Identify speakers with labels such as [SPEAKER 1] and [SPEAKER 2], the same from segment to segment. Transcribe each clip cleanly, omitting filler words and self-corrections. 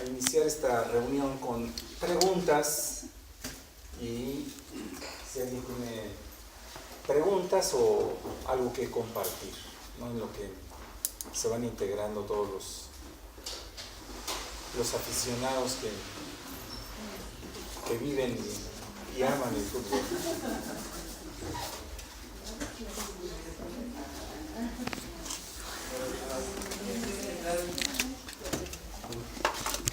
[SPEAKER 1] iniciar esta reunión con preguntas y si alguien tiene preguntas o algo que compartir, ¿no? En lo que se van integrando todos los aficionados que viven y aman el fútbol.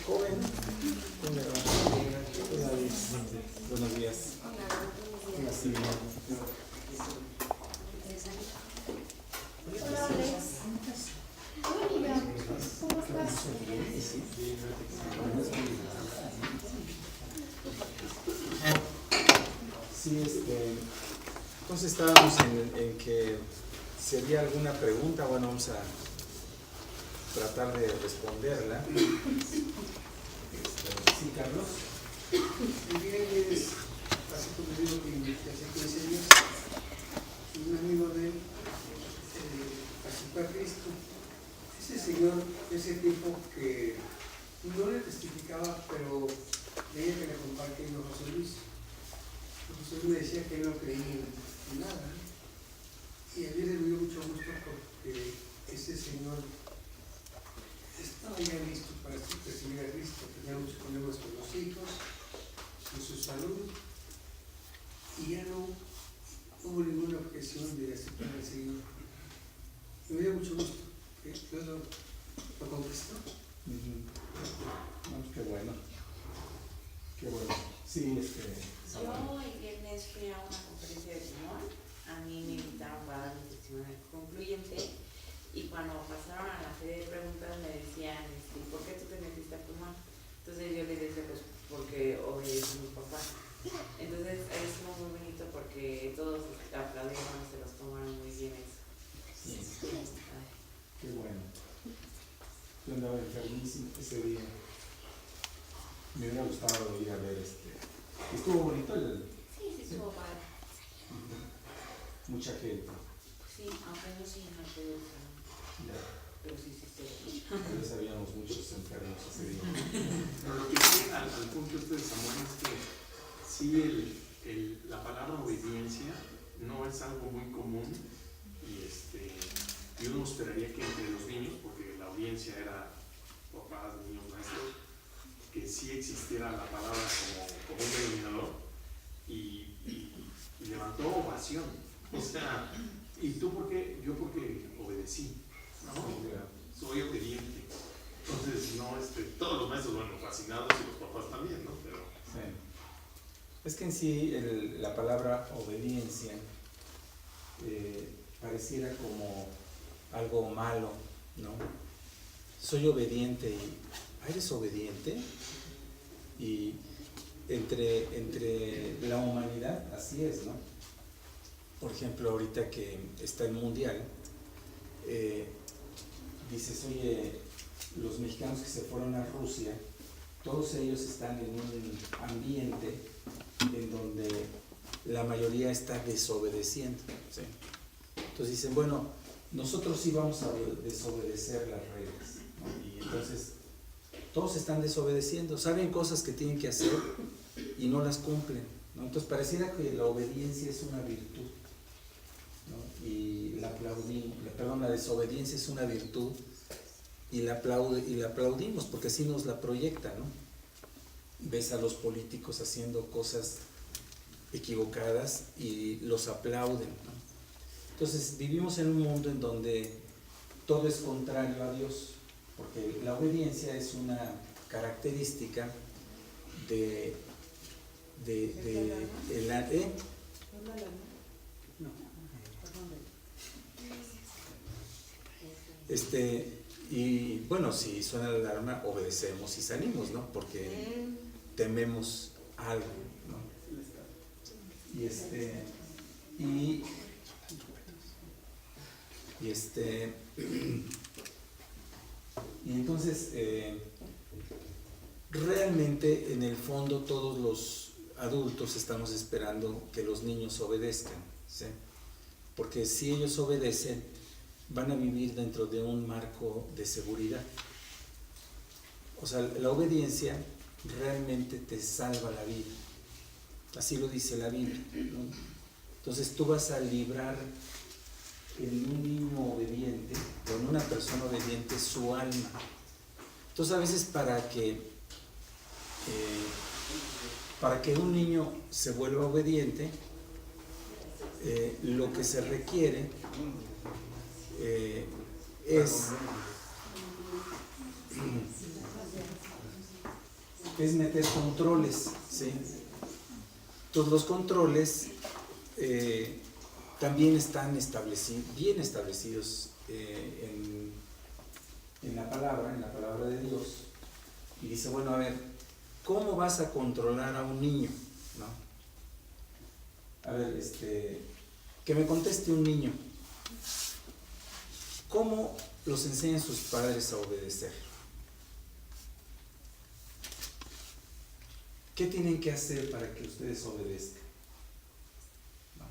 [SPEAKER 1] Joven, buenos días.
[SPEAKER 2] Hola Alex. Hola, ¿cómo estás?
[SPEAKER 1] Sí, entonces estábamos en que si había alguna pregunta, bueno, vamos a tratar de responderla. Sí, Carlos.
[SPEAKER 3] Es así como digo que hace 15 días un amigo de él aceptó a Cristo. Ese señor, ese tipo que no le testificaba, pero veía que le compartía a José Luis. José Luis decía que él no creía en nada. Y a mí le dio mucho gusto porque ese señor estaba ya listo para recibir a Cristo. Tenía muchos problemas con los hijos, con su salud, y ya no hubo ninguna objeción de aceptar al Señor. Y me dio mucho gusto que Dios lo conquistó.
[SPEAKER 1] No, qué bueno. Qué bueno. Sí,
[SPEAKER 4] Yo el viernes fui a una conferencia de Simón. A mí me invitaron para dar mi testimonio concluyente. Y cuando pasaron a la serie de preguntas me decían, ¿por qué tú te metiste a fumar? Entonces yo les decía, pues porque obedecí a mi papá. Entonces es muy bonito porque todos aplaudieron, se los tomaron muy bien eso.
[SPEAKER 1] sí. Qué bueno. Yo andaba enfermísimo ese día. Me hubiera gustado ir a ver Estuvo bonito
[SPEAKER 4] Sí, estuvo padre.
[SPEAKER 1] Mucha gente.
[SPEAKER 4] Sí, aunque no sí, no puedo usar.
[SPEAKER 1] Ya.
[SPEAKER 4] Pero sí,
[SPEAKER 1] Ya sabíamos muchos enfermos ese día.
[SPEAKER 5] Pero lo que sí, al punto de Samuel, es que sí, la palabra obediencia no es algo muy común y uno esperaría que entre los niños, porque la audiencia era papás, niños, maestros, que sí existiera la palabra como un denominador y levantó ovación. O sea, ¿y tú por qué? Yo porque obedecí, ¿no? Soy obediente. Entonces, no, todos los maestros, bueno, fascinados y los papás también, ¿no? Pero
[SPEAKER 1] Sí. Es que en sí la palabra obediencia pareciera como algo malo, ¿no? Soy obediente y ¿eres obediente? Y entre la humanidad así es, ¿no? Por ejemplo, ahorita que está el mundial, dices, oye, los mexicanos que se fueron a Rusia, todos ellos están en un ambiente en donde la mayoría está desobedeciendo, ¿sí? Entonces dicen, bueno, nosotros sí vamos a desobedecer las reglas, ¿no? Y entonces todos están desobedeciendo, saben cosas que tienen que hacer y no las cumplen, ¿no? Entonces pareciera que la obediencia es una virtud, ¿no? Y la desobediencia es una virtud y la aplaudimos porque así nos la proyecta, ¿no? Ves a los políticos haciendo cosas equivocadas y los aplauden, ¿no? Entonces vivimos en un mundo en donde todo es contrario a Dios, porque la obediencia es una característica de y bueno, si suena la alarma, obedecemos y salimos, ¿no? Porque tememos algo, ¿no? Y entonces realmente en el fondo todos los adultos estamos esperando que los niños obedezcan, ¿sí? Porque si ellos obedecen van a vivir dentro de un marco de seguridad. O sea, la obediencia realmente te salva la vida. Así lo dice la Biblia, ¿no? Entonces tú vas a librar en un niño obediente o en una persona obediente su alma. Entonces a veces para que un niño se vuelva obediente, lo que se requiere es meter controles, ¿sí? Entonces los controles también están bien establecidos en la palabra de Dios. Y dice, bueno, a ver, ¿cómo vas a controlar a un niño? ¿No? A ver, que me conteste un niño. ¿Cómo los enseñan sus padres a obedecer? ¿Qué tienen que hacer para que ustedes obedezcan? ¿No?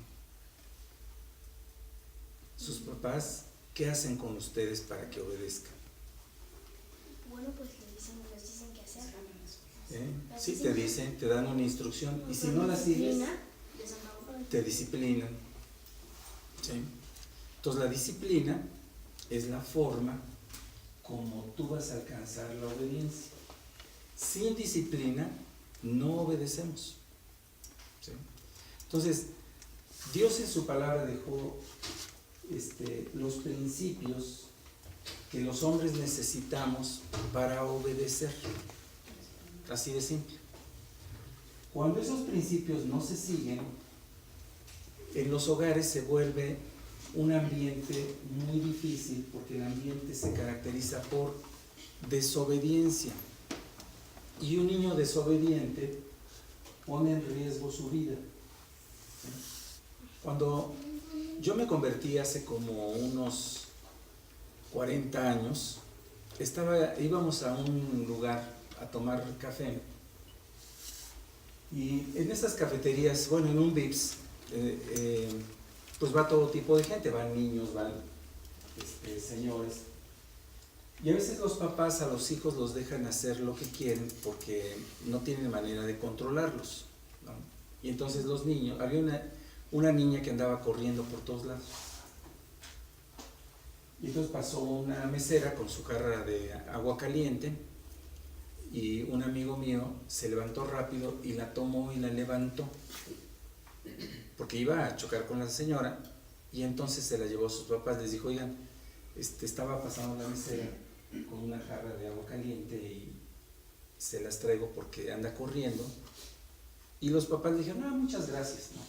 [SPEAKER 1] Sus papás, ¿qué hacen con ustedes para que obedezcan?
[SPEAKER 2] Bueno, pues les dicen qué hacer.
[SPEAKER 1] Sí, te dicen, te dan una instrucción, y si no la sigues, te disciplinan. ¿Sí? Entonces la disciplina es la forma como tú vas a alcanzar la obediencia. Sin disciplina no obedecemos. ¿Sí? Entonces, Dios en su palabra dejó los principios que los hombres necesitamos para obedecer. Así de simple. Cuando esos principios no se siguen, en los hogares se vuelve un ambiente muy difícil, porque el ambiente se caracteriza por desobediencia. Y un niño desobediente pone en riesgo su vida. Cuando yo me convertí hace como unos 40 años, íbamos a un lugar a tomar café, y en esas cafeterías, bueno, en un Vips, pues va todo tipo de gente, van niños, van señores, y a veces los papás a los hijos los dejan hacer lo que quieren porque no tienen manera de controlarlos, ¿no? Y entonces los niños, había una niña que andaba corriendo por todos lados, y entonces pasó una mesera con su jarra de agua caliente, y un amigo mío se levantó rápido y la tomó y la levantó, porque iba a chocar con la señora, y entonces se la llevó a sus papás. Les dijo, oigan, estaba pasando la mesera con una jarra de agua caliente y se las traigo porque anda corriendo. Y los papás le dijeron, no, muchas gracias, ¿no?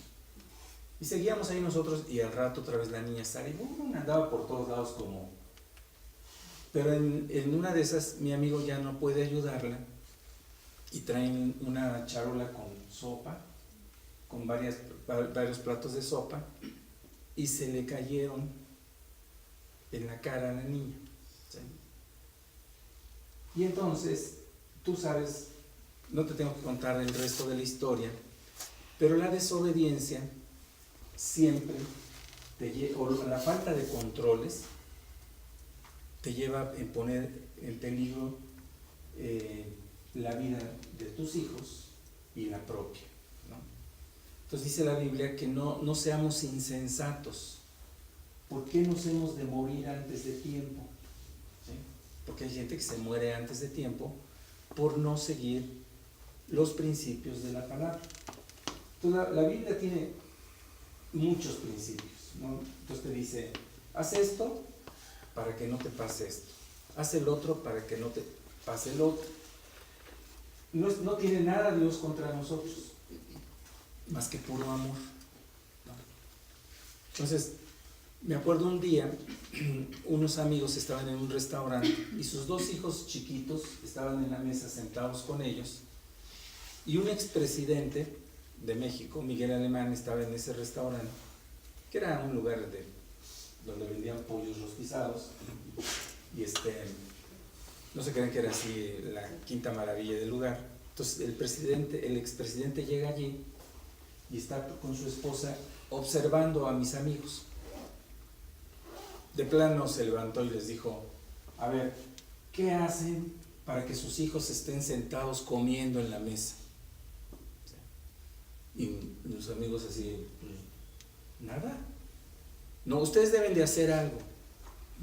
[SPEAKER 1] Y seguíamos ahí nosotros, y al rato otra vez la niña sale y andaba por todos lados como... Pero en una de esas mi amigo ya no puede ayudarla, y traen una charola con sopa, con varios platos de sopa, y se le cayeron en la cara a la niña, ¿sí? Y entonces, tú sabes, no te tengo que contar el resto de la historia, pero la desobediencia siempre o la falta de controles te lleva a poner en peligro la vida de tus hijos y la propia, ¿no? Entonces dice la Biblia que no seamos insensatos. ¿Por qué nos hemos de morir antes de tiempo? ¿Sí? Porque hay gente que se muere antes de tiempo por no seguir los principios de la palabra. Entonces la Biblia tiene muchos principios, ¿no? Entonces te dice, haz esto para que no te pase esto, haz el otro para que no te pase el otro. No tiene nada Dios contra nosotros, más que puro amor, ¿no? Entonces, me acuerdo un día, unos amigos estaban en un restaurante y sus dos hijos chiquitos estaban en la mesa sentados con ellos, y un expresidente de México, Miguel Alemán, estaba en ese restaurante, que era un lugar donde vendían pollos rostizados, y no se crean que era así la quinta maravilla del lugar. Entonces el expresidente llega allí y está con su esposa observando a mis amigos. De plano se levantó y les dijo, a ver, ¿qué hacen para que sus hijos estén sentados comiendo en la mesa. Y los amigos así, nada. No, ustedes deben de hacer algo.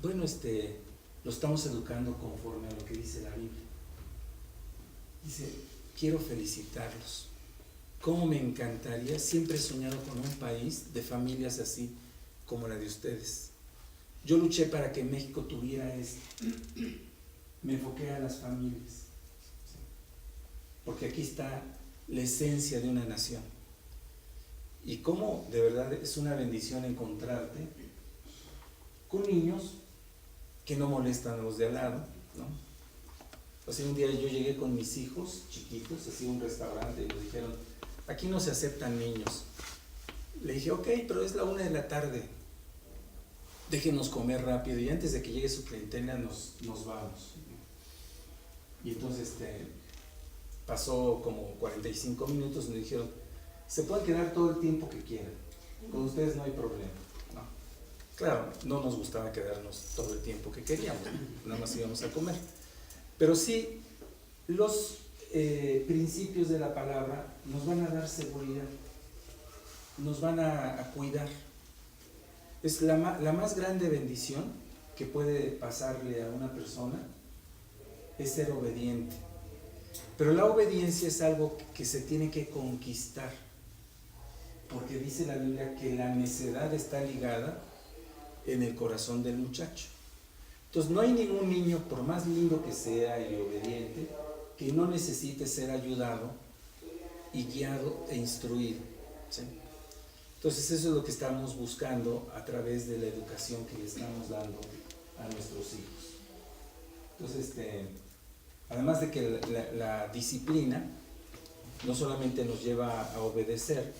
[SPEAKER 1] Bueno, lo estamos educando conforme a lo que dice la Biblia. Dice, quiero felicitarlos. Cómo me encantaría, siempre he soñado con un país de familias así como la de ustedes. Yo luché para que México tuviera esto. Me enfoqué a las familias. Porque aquí está la esencia de una nación. Y cómo de verdad es una bendición encontrarte con niños que no molestan a los de al lado, ¿no? O sea, un día yo llegué con mis hijos chiquitos, así a un restaurante, y nos dijeron, aquí no se aceptan niños. Le dije, ok, pero es la 1 de la tarde, déjenos comer rápido y antes de que llegue su clientela nos vamos. Y entonces pasó como 45 minutos y me dijeron, se pueden quedar todo el tiempo que quieran, con ustedes no hay problema, ¿no? Claro, no nos gustaba quedarnos todo el tiempo que queríamos, nada más íbamos a comer. Pero sí, los principios de la palabra nos van a dar seguridad, nos van a cuidar. Es la más grande bendición que puede pasarle a una persona, es ser obediente. Pero la obediencia es algo que se tiene que conquistar, porque dice la Biblia que la necedad está ligada en el corazón del muchacho. Entonces no hay ningún niño, por más lindo que sea y obediente, que no necesite ser ayudado y guiado e instruido, ¿sí? Entonces eso es lo que estamos buscando a través de la educación que le estamos dando a nuestros hijos. Entonces, además de que la disciplina no solamente nos lleva a obedecer,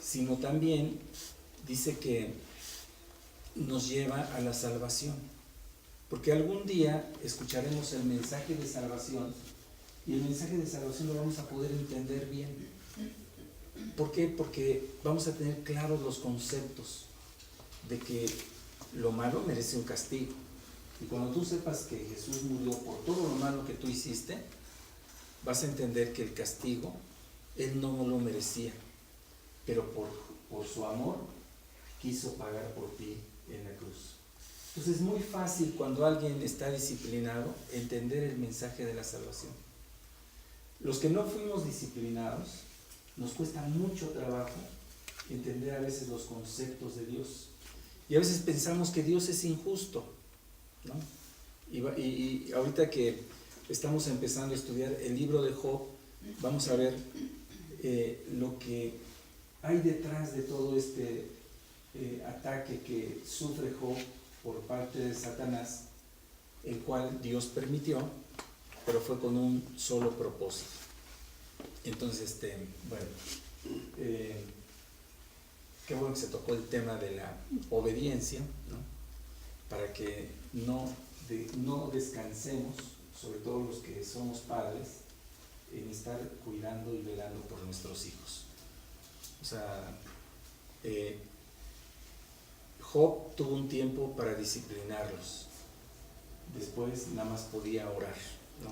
[SPEAKER 1] sino también dice que nos lleva a la salvación. Porque algún día escucharemos el mensaje de salvación y el mensaje de salvación lo vamos a poder entender bien. ¿Por qué? Porque vamos a tener claros los conceptos de que lo malo merece un castigo. Y cuando tú sepas que Jesús murió por todo lo malo que tú hiciste, vas a entender que el castigo Él no lo merecía, pero por su amor quiso pagar por ti en la cruz. Entonces es muy fácil cuando alguien está disciplinado entender el mensaje de la salvación. Los que no fuimos disciplinados, nos cuesta mucho trabajo entender a veces los conceptos de Dios. Y a veces pensamos que Dios es injusto, ¿no? Y ahorita que estamos empezando a estudiar el libro de Job, vamos a ver lo que hay detrás de todo este ataque que sufre Job por parte de Satanás, el cual Dios permitió, pero fue con un solo propósito. Entonces, bueno, qué bueno que se tocó el tema de la obediencia, ¿no? Para que no descansemos, sobre todo los que somos padres, en estar cuidando y velando por nuestros hijos. O sea, Job tuvo un tiempo para disciplinarlos, después nada más podía orar, ¿no?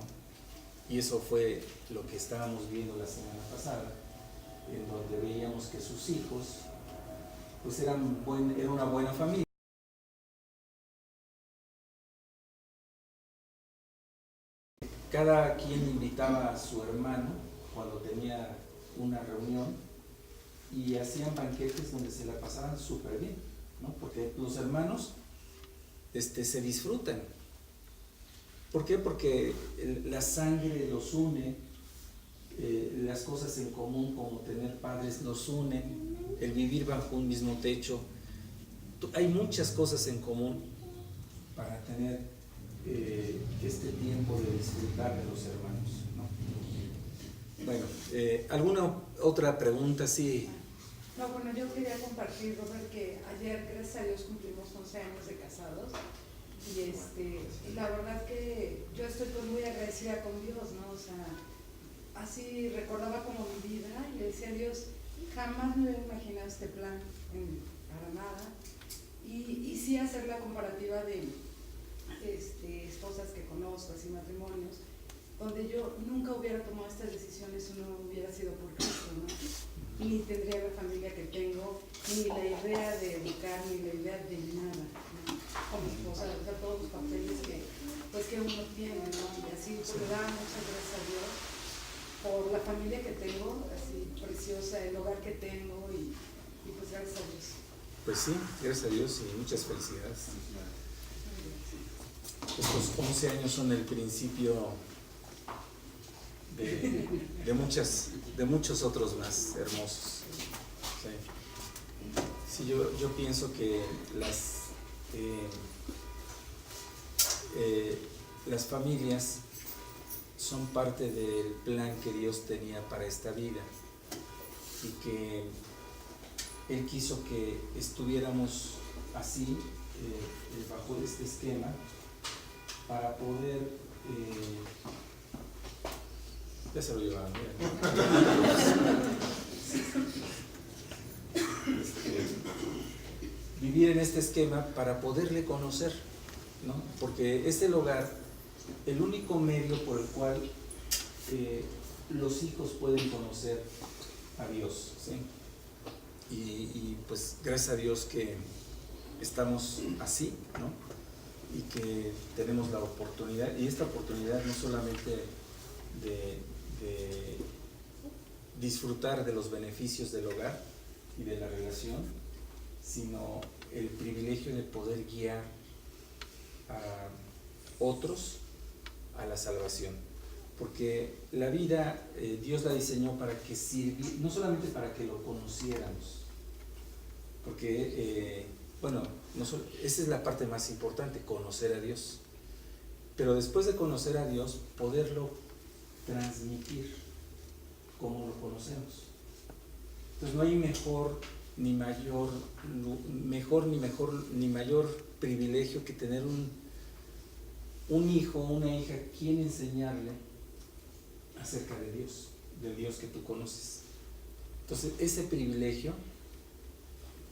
[SPEAKER 1] Y eso fue lo que estábamos viendo la semana pasada, en donde veíamos que sus hijos pues era una buena familia. Cada quien invitaba a su hermano cuando tenía una reunión y hacían banquetes donde se la pasaban súper bien, ¿no? Porque los hermanos se disfrutan. ¿Por qué? Porque la sangre los une, las cosas en común como tener padres nos unen, el vivir bajo un mismo techo. Hay muchas cosas en común para tener este tiempo de disfrutar de los hermanos, ¿no? Bueno, ¿alguna otra pregunta? Sí.
[SPEAKER 6] No, bueno, yo quería compartir, Robert, que ayer, gracias a Dios, cumplimos 11 años de casados y la verdad que yo estoy pues muy agradecida con Dios, ¿no? O sea, así recordaba como mi vida y le decía a Dios, jamás me hubiera imaginado este plan para nada y sí hacer la comparativa de esposas que conozco, así matrimonios, yo nunca hubiera tomado estas decisiones si no hubiera sido por Cristo, ¿no? Ni tendría la familia que tengo, ni la idea de educar, ni la idea de nada, ¿no? Con mi esposa, o sea, todos los papeles que uno tiene, ¿no? Y así pues, le da muchas gracias a Dios por la familia que tengo, así preciosa, el hogar que tengo y pues gracias a Dios.
[SPEAKER 1] Pues sí, gracias a Dios y muchas felicidades. Estos 11 años son el principio de muchos otros más hermosos. Sí, yo pienso que las familias son parte del plan que Dios tenía para esta vida y que Él quiso que estuviéramos así, bajo este esquema, para poder ya se lo llevaron, vivir en este esquema para poderle conocer, ¿no? Porque es el hogar el único medio por el cual los hijos pueden conocer a Dios, ¿sí? Y pues gracias a Dios que estamos así, ¿no? Y que tenemos la oportunidad, y esta oportunidad no solamente de disfrutar de los beneficios del hogar y de la relación, sino el privilegio de poder guiar a otros a la salvación. Porque la vida Dios la diseñó para que sirviera, no solamente para que lo conociéramos, porque esa es la parte más importante, conocer a Dios, pero después de conocer a Dios, poderlo transmitir como lo conocemos. Entonces no hay ni mayor privilegio que tener un hijo o una hija quien enseñarle acerca de Dios, del Dios que tú conoces. Entonces ese privilegio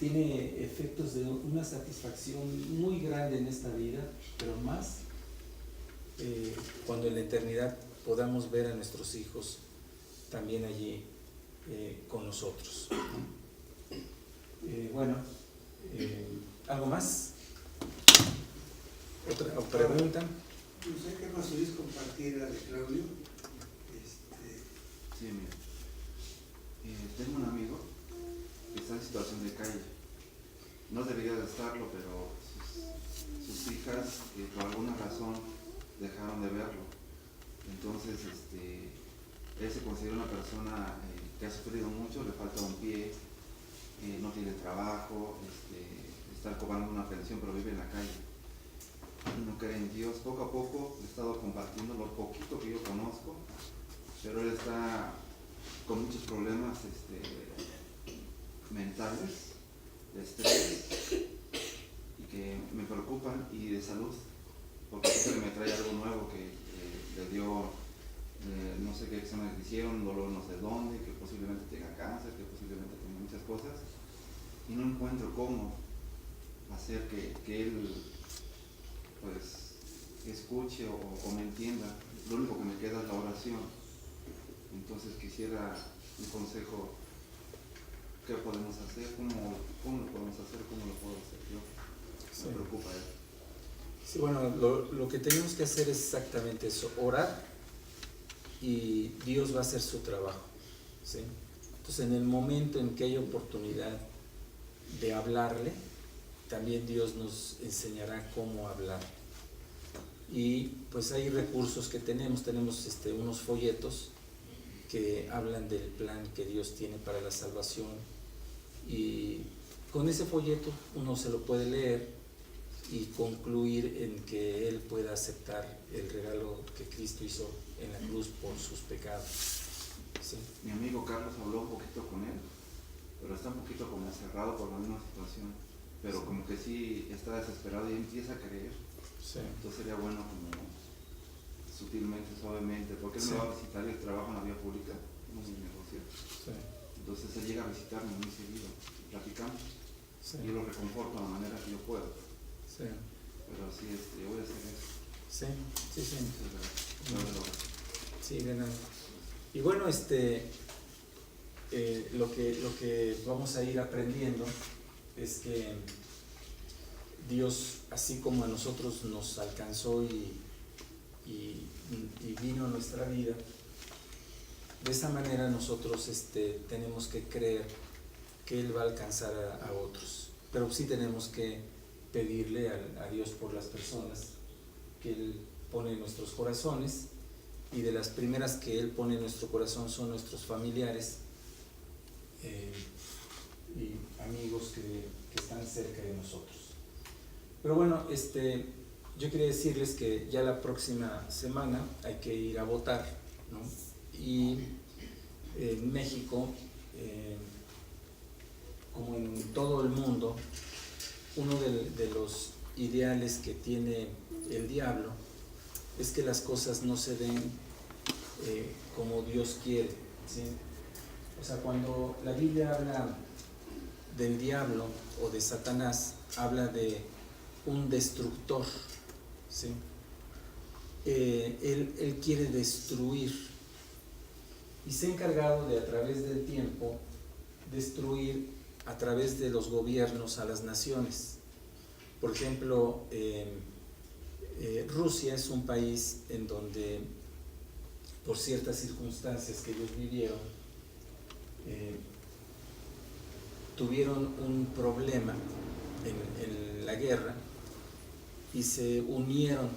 [SPEAKER 1] tiene efectos de una satisfacción muy grande en esta vida, pero más cuando en la eternidad podamos ver a nuestros hijos también allí con nosotros. ¿Algo más? ¿Otra pregunta?
[SPEAKER 3] No sé qué más quieres compartir la de Claudio.
[SPEAKER 7] Sí, mira. Tengo un amigo que está en situación de calle. No debería de estarlo, pero sus hijas por alguna razón dejaron de verlo. Entonces, él se considera una persona que ha sufrido mucho, le falta un pie, no tiene trabajo, está cobrando una pensión, pero vive en la calle. No cree en Dios. Poco a poco he estado compartiendo lo poquito que yo conozco, pero él está con muchos problemas mentales, de estrés, y que me preocupan, y de salud, porque siempre me trae algo nuevo que le dio, no sé qué exámenes le hicieron, dolor no sé dónde, que posiblemente tenga cáncer, que posiblemente tenga muchas cosas, y no encuentro cómo hacer que él pues escuche o me entienda. Lo único que me queda es la oración. Entonces quisiera un consejo. ¿Qué podemos hacer? ¿Cómo lo podemos hacer? ¿Cómo lo puedo hacer yo?
[SPEAKER 1] Sí.
[SPEAKER 7] Me preocupa él.
[SPEAKER 1] Sí, bueno, lo que tenemos que hacer es exactamente eso, orar, y Dios va a hacer su trabajo, ¿sí? Entonces en el momento en que haya oportunidad de hablarle, también Dios nos enseñará cómo hablar. Y pues hay recursos que tenemos unos folletos que hablan del plan que Dios tiene para la salvación, y con ese folleto uno se lo puede leer y concluir en que él pueda aceptar el regalo que Cristo hizo en la cruz por sus pecados. ¿Sí?
[SPEAKER 7] Mi amigo Carlos habló un poquito con él, pero está un poquito como cerrado por la misma situación, pero
[SPEAKER 1] Sí.
[SPEAKER 7] como que sí está desesperado y empieza a creer.
[SPEAKER 1] Sí.
[SPEAKER 7] Entonces sería bueno como sutilmente, suavemente, porque él
[SPEAKER 1] Sí.
[SPEAKER 7] me va a visitar y él trabaja en la vía pública, no es mi negocio.
[SPEAKER 1] Sí.
[SPEAKER 7] Entonces él llega a visitarme muy seguido, platicamos,
[SPEAKER 1] Sí.
[SPEAKER 7] y yo lo reconforto de la manera que yo puedo.
[SPEAKER 1] Sí.
[SPEAKER 7] Pero sí, voy a hacer eso.
[SPEAKER 1] Sí.
[SPEAKER 7] Muchas gracias.
[SPEAKER 1] Mm.
[SPEAKER 7] Gracias.
[SPEAKER 1] Sí, de nada. Y bueno, lo que vamos a ir aprendiendo es que Dios, así como a nosotros nos alcanzó y vino a nuestra vida, de esa manera nosotros tenemos que creer que Él va a alcanzar a otros. Pero sí tenemos que pedirle a Dios por las personas que Él pone en nuestros corazones, y de las primeras que Él pone en nuestro corazón son nuestros familiares y amigos que están cerca de nosotros. Pero bueno, yo quería decirles que ya la próxima semana hay que ir a votar, ¿no? Y en México, como en todo el mundo, uno de los ideales que tiene el diablo es que las cosas no se den como Dios quiere, ¿sí? O sea, cuando la Biblia habla del diablo o de Satanás, habla de un destructor, ¿sí? Él quiere destruir, y se ha encargado de, a través del tiempo, destruir a través de los gobiernos a las naciones. Por ejemplo, Rusia es un país en donde, por ciertas circunstancias que ellos vivieron, tuvieron un problema en la guerra y se unieron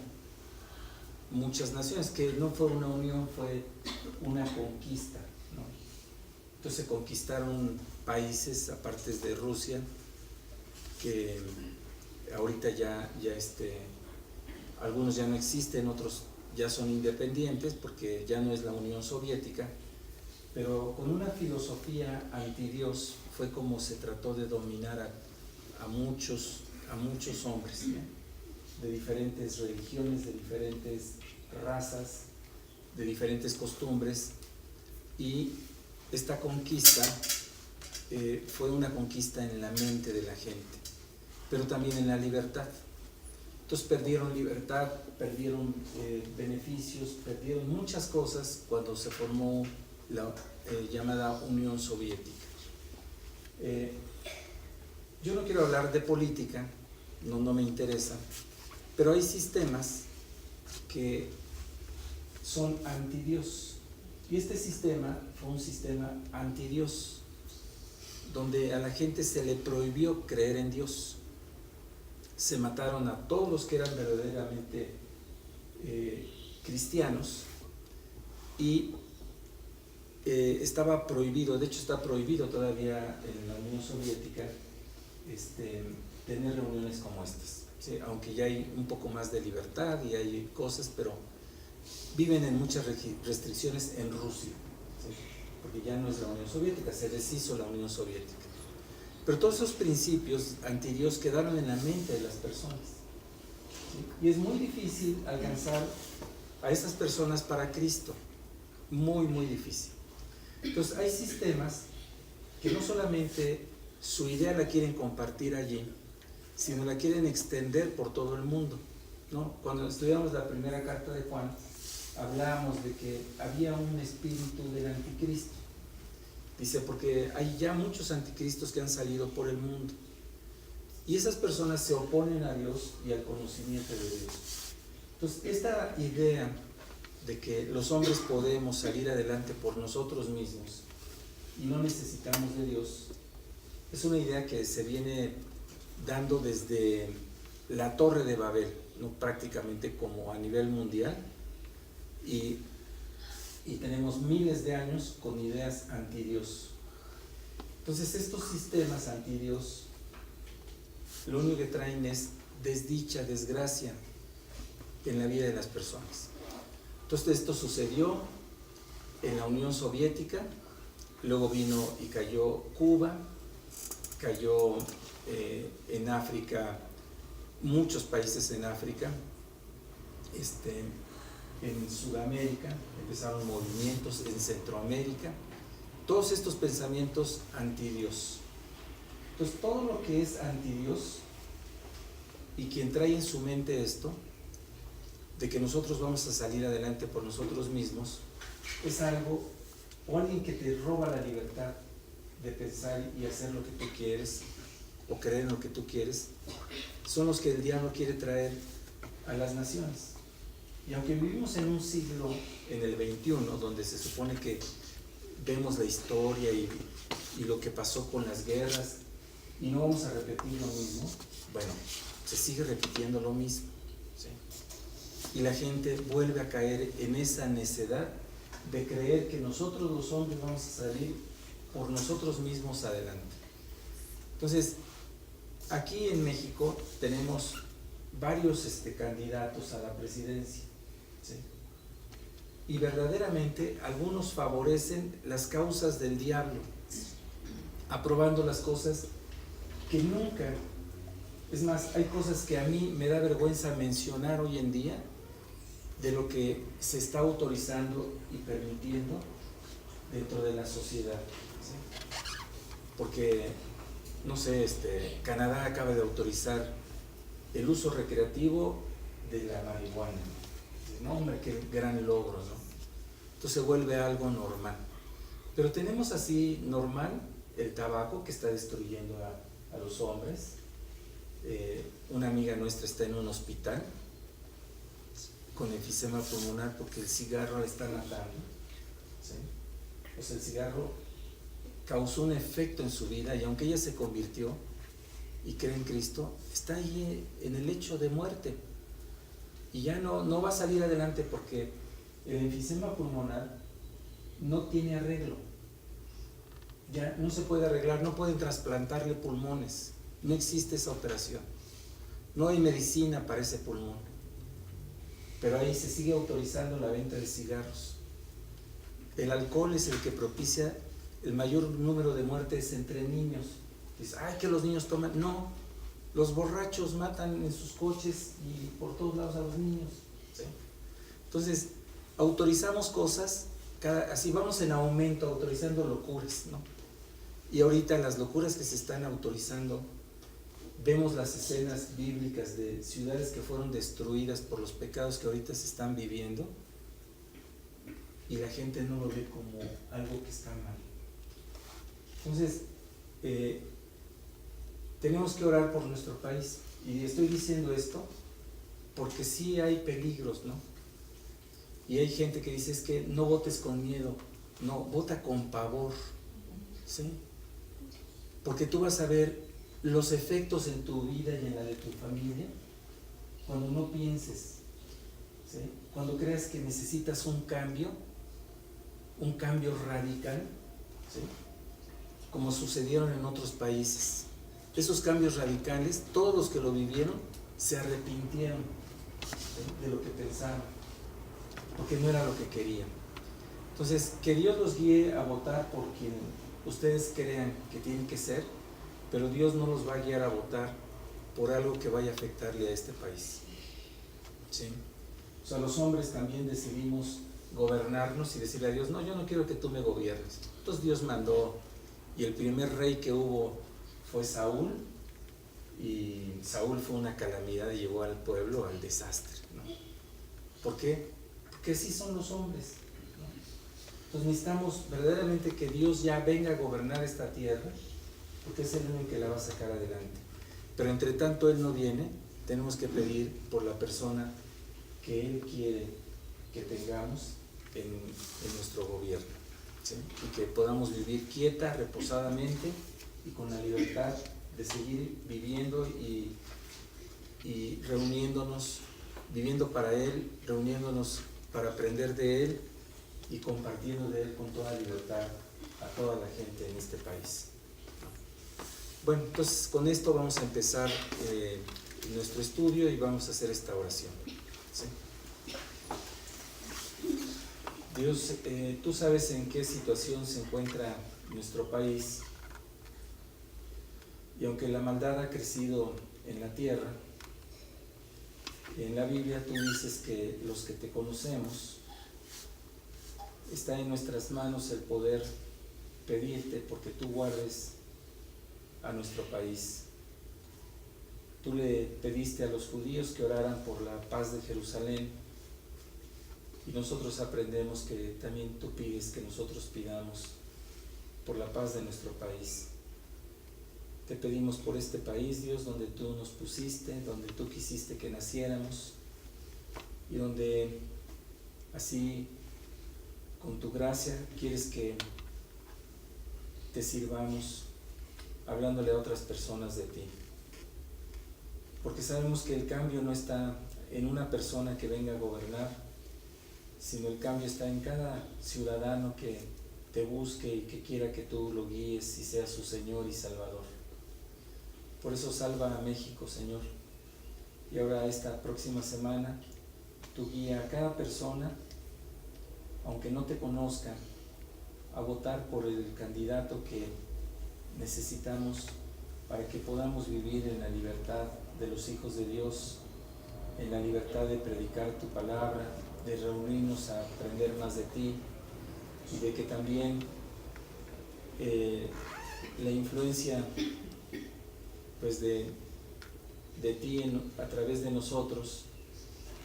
[SPEAKER 1] muchas naciones, que no fue una unión, fue una conquista, ¿no? Entonces se conquistaron países aparte de Rusia, que ahorita ya algunos ya no existen, otros ya son independientes porque ya no es la Unión Soviética, pero con una filosofía antidios fue como se trató de dominar a muchos hombres, ¿no? De diferentes religiones, de diferentes razas, de diferentes costumbres, y esta conquista fue una conquista en la mente de la gente, pero también en la libertad. Entonces perdieron libertad, perdieron beneficios, perdieron muchas cosas cuando se formó la llamada Unión Soviética. Yo no quiero hablar de política, no me interesa, pero hay sistemas que son antidios, y este sistema fue un sistema antidios, donde a la gente se le prohibió creer en Dios. Se mataron a todos los que eran verdaderamente cristianos, y estaba prohibido, de hecho está prohibido todavía en la Unión Soviética tener reuniones como estas, ¿sí? Aunque ya hay un poco más de libertad y hay cosas, pero viven en muchas restricciones en Rusia, ¿sí? Porque ya no es la Unión Soviética, se deshizo la Unión Soviética. Pero todos esos principios antidios quedaron en la mente de las personas, ¿sí? Y es muy difícil alcanzar a esas personas para Cristo, muy difícil. Entonces hay sistemas que no solamente su idea la quieren compartir allí, sino la quieren extender por todo el mundo, ¿no? Cuando estudiamos la primera carta de Juan, hablábamos de que había un espíritu del anticristo. Dice, porque hay ya muchos anticristos que han salido por el mundo, y esas personas se oponen a Dios y al conocimiento de Dios. Entonces, esta idea de que los hombres podemos salir adelante por nosotros mismos y no necesitamos de Dios, es una idea que se viene dando desde la Torre de Babel, ¿no? Prácticamente como a nivel mundial, y tenemos miles de años con ideas antidios. Entonces estos sistemas antidios lo único que traen es desdicha, desgracia en la vida de las personas. Entonces esto sucedió en la Unión Soviética, luego vino y cayó Cuba, cayó en África, muchos países en África, en Sudamérica empezaron movimientos, en Centroamérica, todos estos pensamientos antidios. Entonces todo lo que es antidios, y quien trae en su mente esto, de que nosotros vamos a salir adelante por nosotros mismos, es algo, o alguien que te roba la libertad de pensar y hacer lo que tú quieres, o creer en lo que tú quieres, son los que el diablo quiere traer a las naciones. Y aunque vivimos en un siglo, en el 21, donde se supone que vemos la historia y lo que pasó con las guerras, y no vamos a repetir lo mismo, bueno, se sigue repitiendo lo mismo, ¿sí? Y la gente vuelve a caer en esa necedad de creer que nosotros los hombres vamos a salir por nosotros mismos adelante. Entonces, aquí en México tenemos varios candidatos a la presidencia, ¿sí? Y verdaderamente algunos favorecen las causas del diablo, aprobando las cosas que nunca, es más, hay cosas que a mí me da vergüenza mencionar hoy en día de lo que se está autorizando y permitiendo dentro de la sociedad, ¿sí? Porque, no sé, Canadá acaba de autorizar el uso recreativo de la marihuana. No, hombre, qué gran logro, ¿no? Entonces se vuelve algo normal. Pero tenemos así normal el tabaco, que está destruyendo a los hombres. Una amiga nuestra está en un hospital con enfisema pulmonar porque el cigarro la está matando, ¿sí? O sea, el cigarro causó un efecto en su vida, y aunque ella se convirtió y cree en Cristo, está ahí en el lecho de muerte y ya no va a salir adelante, porque el enfisema pulmonar no tiene arreglo, ya no se puede arreglar, no pueden trasplantarle pulmones, no existe esa operación, no hay medicina para ese pulmón, pero ahí se sigue autorizando la venta de cigarros. El alcohol es el que propicia el mayor número de muertes entre niños. Dice, ay, que los niños toman. No, los borrachos matan en sus coches y por todos lados a los niños, ¿sí? Entonces, autorizamos cosas, así vamos en aumento, autorizando locuras, ¿no? Y ahorita las locuras que se están autorizando, vemos las escenas bíblicas de ciudades que fueron destruidas por los pecados que ahorita se están viviendo, y la gente no lo ve como algo que está mal. Entonces, tenemos que orar por nuestro país, y estoy diciendo esto porque sí hay peligros, ¿no? Y hay gente que dice, es que no votes con miedo, no, vota con pavor, ¿sí? Porque tú vas a ver los efectos en tu vida y en la de tu familia cuando no pienses, ¿sí? Cuando creas que necesitas un cambio radical, ¿sí? Como sucedieron en otros países. Esos cambios radicales, todos los que lo vivieron se arrepintieron, ¿sí? De lo que pensaban, porque no era lo que querían. Entonces, que Dios los guíe a votar por quien ustedes crean que tienen que ser, pero Dios no los va a guiar a votar por algo que vaya a afectarle a este país, ¿sí? O sea, los hombres también decidimos gobernarnos y decirle a Dios, no, yo no quiero que tú me gobiernes. Entonces Dios mandó, y el primer rey que hubo fue Saúl, y Saúl fue una calamidad y llevó al pueblo al desastre, ¿no? ¿Por qué? Porque así son los hombres, ¿no? Entonces necesitamos verdaderamente que Dios ya venga a gobernar esta tierra, porque es el único que la va a sacar adelante. Pero entre tanto Él no viene, tenemos que pedir por la persona que Él quiere que tengamos en nuestro gobierno, ¿sí? Y que podamos vivir quieta, reposadamente y con la libertad de seguir viviendo y reuniéndonos, viviendo para Él, reuniéndonos para aprender de Él y compartiendo de Él con toda libertad a toda la gente en este país. Bueno, entonces con esto vamos a empezar nuestro estudio y vamos a hacer esta oración, ¿sí? Dios, tú sabes en qué situación se encuentra nuestro país, y aunque la maldad ha crecido en la tierra, en la Biblia tú dices que los que te conocemos, está en nuestras manos el poder pedirte porque tú guardes a nuestro país. Tú le pediste a los judíos que oraran por la paz de Jerusalén, Y nosotros aprendemos que también tú pides que nosotros pidamos por la paz de nuestro país. Te pedimos por este país, Dios, donde tú nos pusiste, donde tú quisiste que naciéramos y donde así con tu gracia quieres que te sirvamos hablándole a otras personas de ti. Porque sabemos que el cambio no está en una persona que venga a gobernar, sino el cambio está en cada ciudadano que te busque y que quiera que tú lo guíes y seas su Señor y Salvador. Por eso salva a México, Señor. Y ahora esta próxima semana, tú guía a cada persona, aunque no te conozca, a votar por el candidato que necesitamos para que podamos vivir en la libertad de los hijos de Dios, en la libertad de predicar tu palabra, de reunirnos a aprender más de ti y de que también la influencia pues de ti a través de nosotros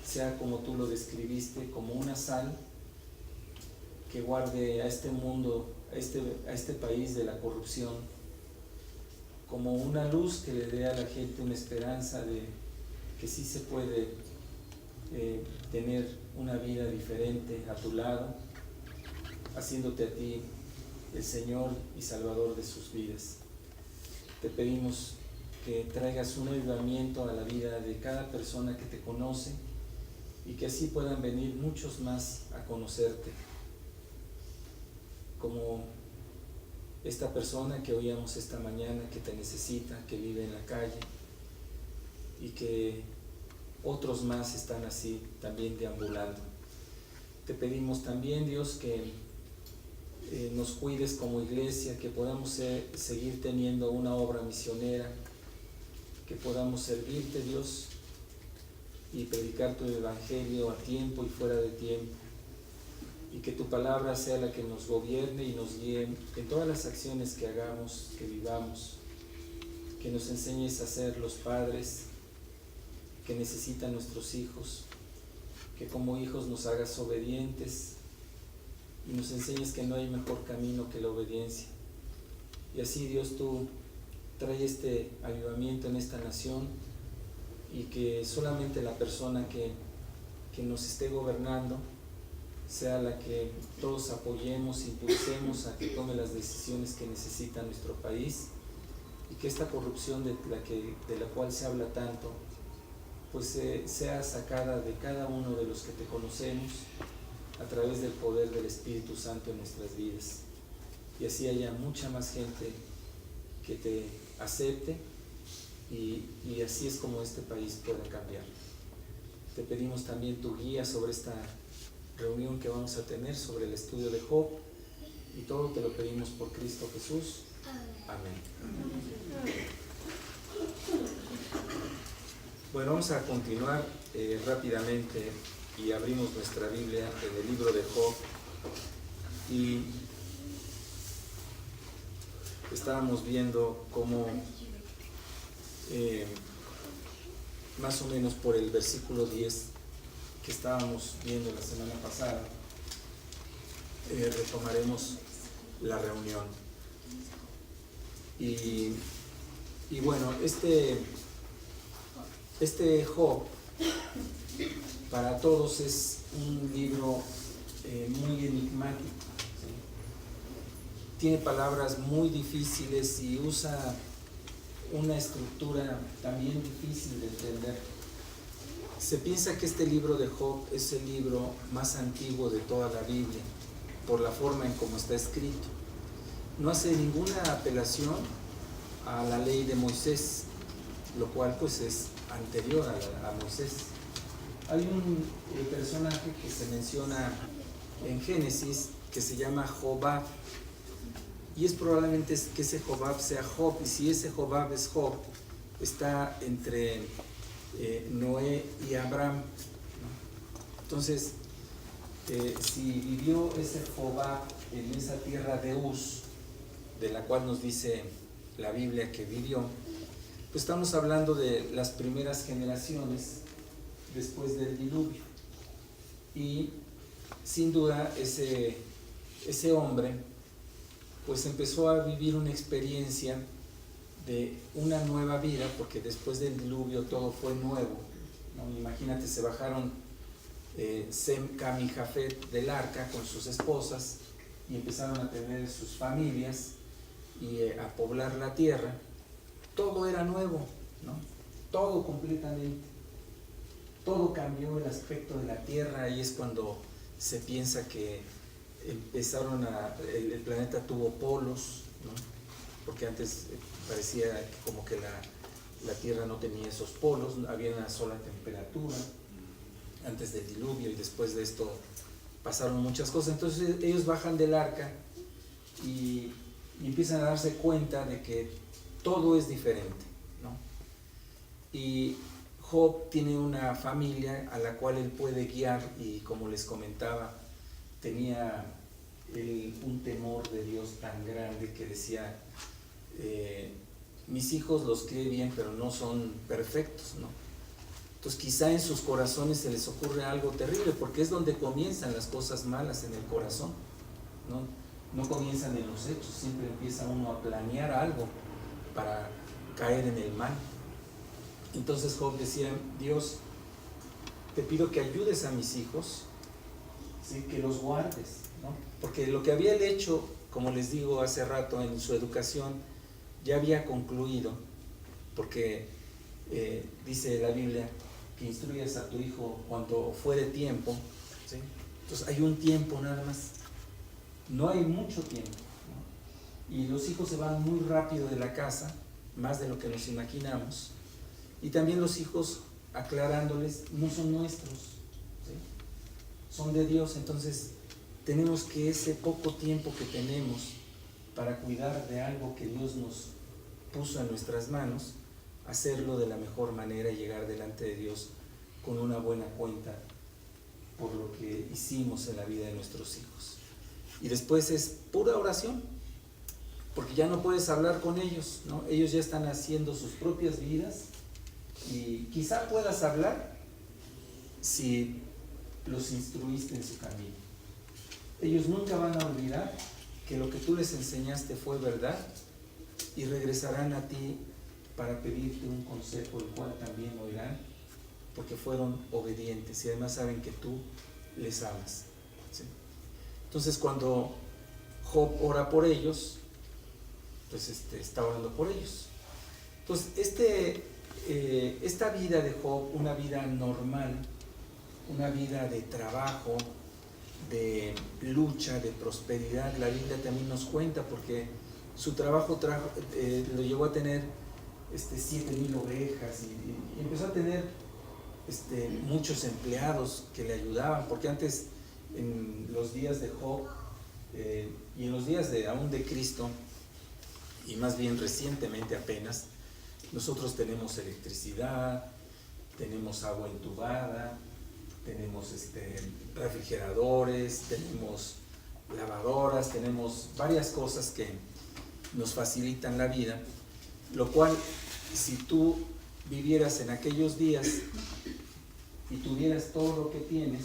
[SPEAKER 1] sea como tú lo describiste, como una sal que guarde a este mundo, a este país de la corrupción, como una luz que le dé a la gente una esperanza de que sí se puede tener una vida diferente a tu lado, haciéndote a ti el Señor y Salvador de sus vidas. Te pedimos que traigas un avivamiento a la vida de cada persona que te conoce y que así puedan venir muchos más a conocerte, como esta persona que oíamos esta mañana que te necesita, que vive en la calle y que otros más están así también deambulando. Te pedimos también, Dios, que nos cuides como iglesia, que podamos seguir teniendo una obra misionera, que podamos servirte, Dios, y predicar tu evangelio a tiempo y fuera de tiempo, y que tu palabra sea la que nos gobierne y nos guíe en todas las acciones que hagamos, que vivamos, que nos enseñes a ser los padres que necesitan nuestros hijos, que como hijos nos hagas obedientes y nos enseñes que no hay mejor camino que la obediencia. Y así, Dios, tú trae este avivamiento en esta nación y que solamente la persona que nos esté gobernando sea la que todos apoyemos, impulsemos a que tome las decisiones que necesita nuestro país y que esta corrupción de la cual se habla tanto pues sea sacada de cada uno de los que te conocemos a través del poder del Espíritu Santo en nuestras vidas, y así haya mucha más gente que te acepte y así es como este país pueda cambiar. Te pedimos también tu guía sobre esta reunión que vamos a tener, sobre el estudio de Job, y todo te lo pedimos por Cristo Jesús. Amén. Bueno, vamos a continuar rápidamente y abrimos nuestra Biblia en el libro de Job y estábamos viendo cómo más o menos por el versículo 10 que estábamos viendo la semana pasada retomaremos la reunión y bueno, este Job para todos es un libro muy enigmático, ¿sí? Tiene palabras muy difíciles y usa una estructura también difícil de entender. Se piensa que este libro de Job es el libro más antiguo de toda la Biblia por la forma en cómo está escrito. No hace ninguna apelación a la ley de Moisés, lo cual pues es anterior a Moisés. Hay un personaje que se menciona en Génesis que se llama Jobab, y es probablemente que ese Jobab sea Job, y si ese Jobab es Job, está entre Noé y Abraham. Entonces, si vivió ese Jobab en esa tierra de Uz, de la cual nos dice la Biblia que vivió, pues estamos hablando de las primeras generaciones después del diluvio. Y sin duda ese hombre pues empezó a vivir una experiencia de una nueva vida, porque después del diluvio todo fue nuevo, ¿no? Imagínate, se bajaron Sem, Cam y Jafet del arca con sus esposas y empezaron a tener sus familias y a poblar la tierra. Todo era nuevo, ¿no? Todo completamente. Todo cambió el aspecto de la tierra, y es cuando se piensa que el planeta tuvo polos, ¿no? Porque antes parecía como que la tierra no tenía esos polos, había una sola temperatura antes del diluvio, y después de esto pasaron muchas cosas. Entonces ellos bajan del arca y empiezan a darse cuenta de que todo es diferente, ¿no? Y Job tiene una familia a la cual él puede guiar, y como les comentaba, tenía un temor de Dios tan grande que decía, mis hijos los crié bien, pero no son perfectos, ¿no? Entonces quizá en sus corazones se les ocurre algo terrible, porque es donde comienzan las cosas malas, en el corazón, ¿no? No comienzan en los hechos, siempre empieza uno a planear algo para caer en el mal. Entonces Job decía, Dios, te pido que ayudes a mis hijos, ¿sí? Que los guardes, ¿no? Porque lo que había él hecho, como les digo hace rato, en su educación ya había concluido, porque dice la Biblia que instruyas a tu hijo cuando fuere tiempo, ¿sí? Entonces hay un tiempo nada más, no hay mucho tiempo, ¿no? Y los hijos se van muy rápido de la casa, más de lo que nos imaginamos, y también los hijos, aclarándoles, no son nuestros, ¿sí? Son de Dios. Entonces tenemos que ese poco tiempo que tenemos para cuidar de algo que Dios nos puso en nuestras manos, hacerlo de la mejor manera y llegar delante de Dios con una buena cuenta por lo que hicimos en la vida de nuestros hijos. Y después es pura oración, porque ya no puedes hablar con ellos, ¿no? Ellos ya están haciendo sus propias vidas, y quizá puedas hablar si los instruiste en su camino. Ellos nunca van a olvidar que lo que tú les enseñaste fue verdad, y regresarán a ti para pedirte un consejo, el cual también oirán, porque fueron obedientes y además saben que tú les amas, ¿sí? Entonces cuando Job ora por ellos, pues está orando por ellos. Entonces esta vida de Job, una vida normal, una vida de trabajo, de lucha, de prosperidad, la Biblia también nos cuenta, porque su trabajo lo llevó a tener 7,000 ovejas, y empezó a tener muchos empleados que le ayudaban, porque antes, en los días de Job y en los días aún de Cristo, y más bien recientemente apenas, nosotros tenemos electricidad, tenemos agua entubada, tenemos refrigeradores, tenemos lavadoras, tenemos varias cosas que nos facilitan la vida, lo cual, si tú vivieras en aquellos días y tuvieras todo lo que tienes,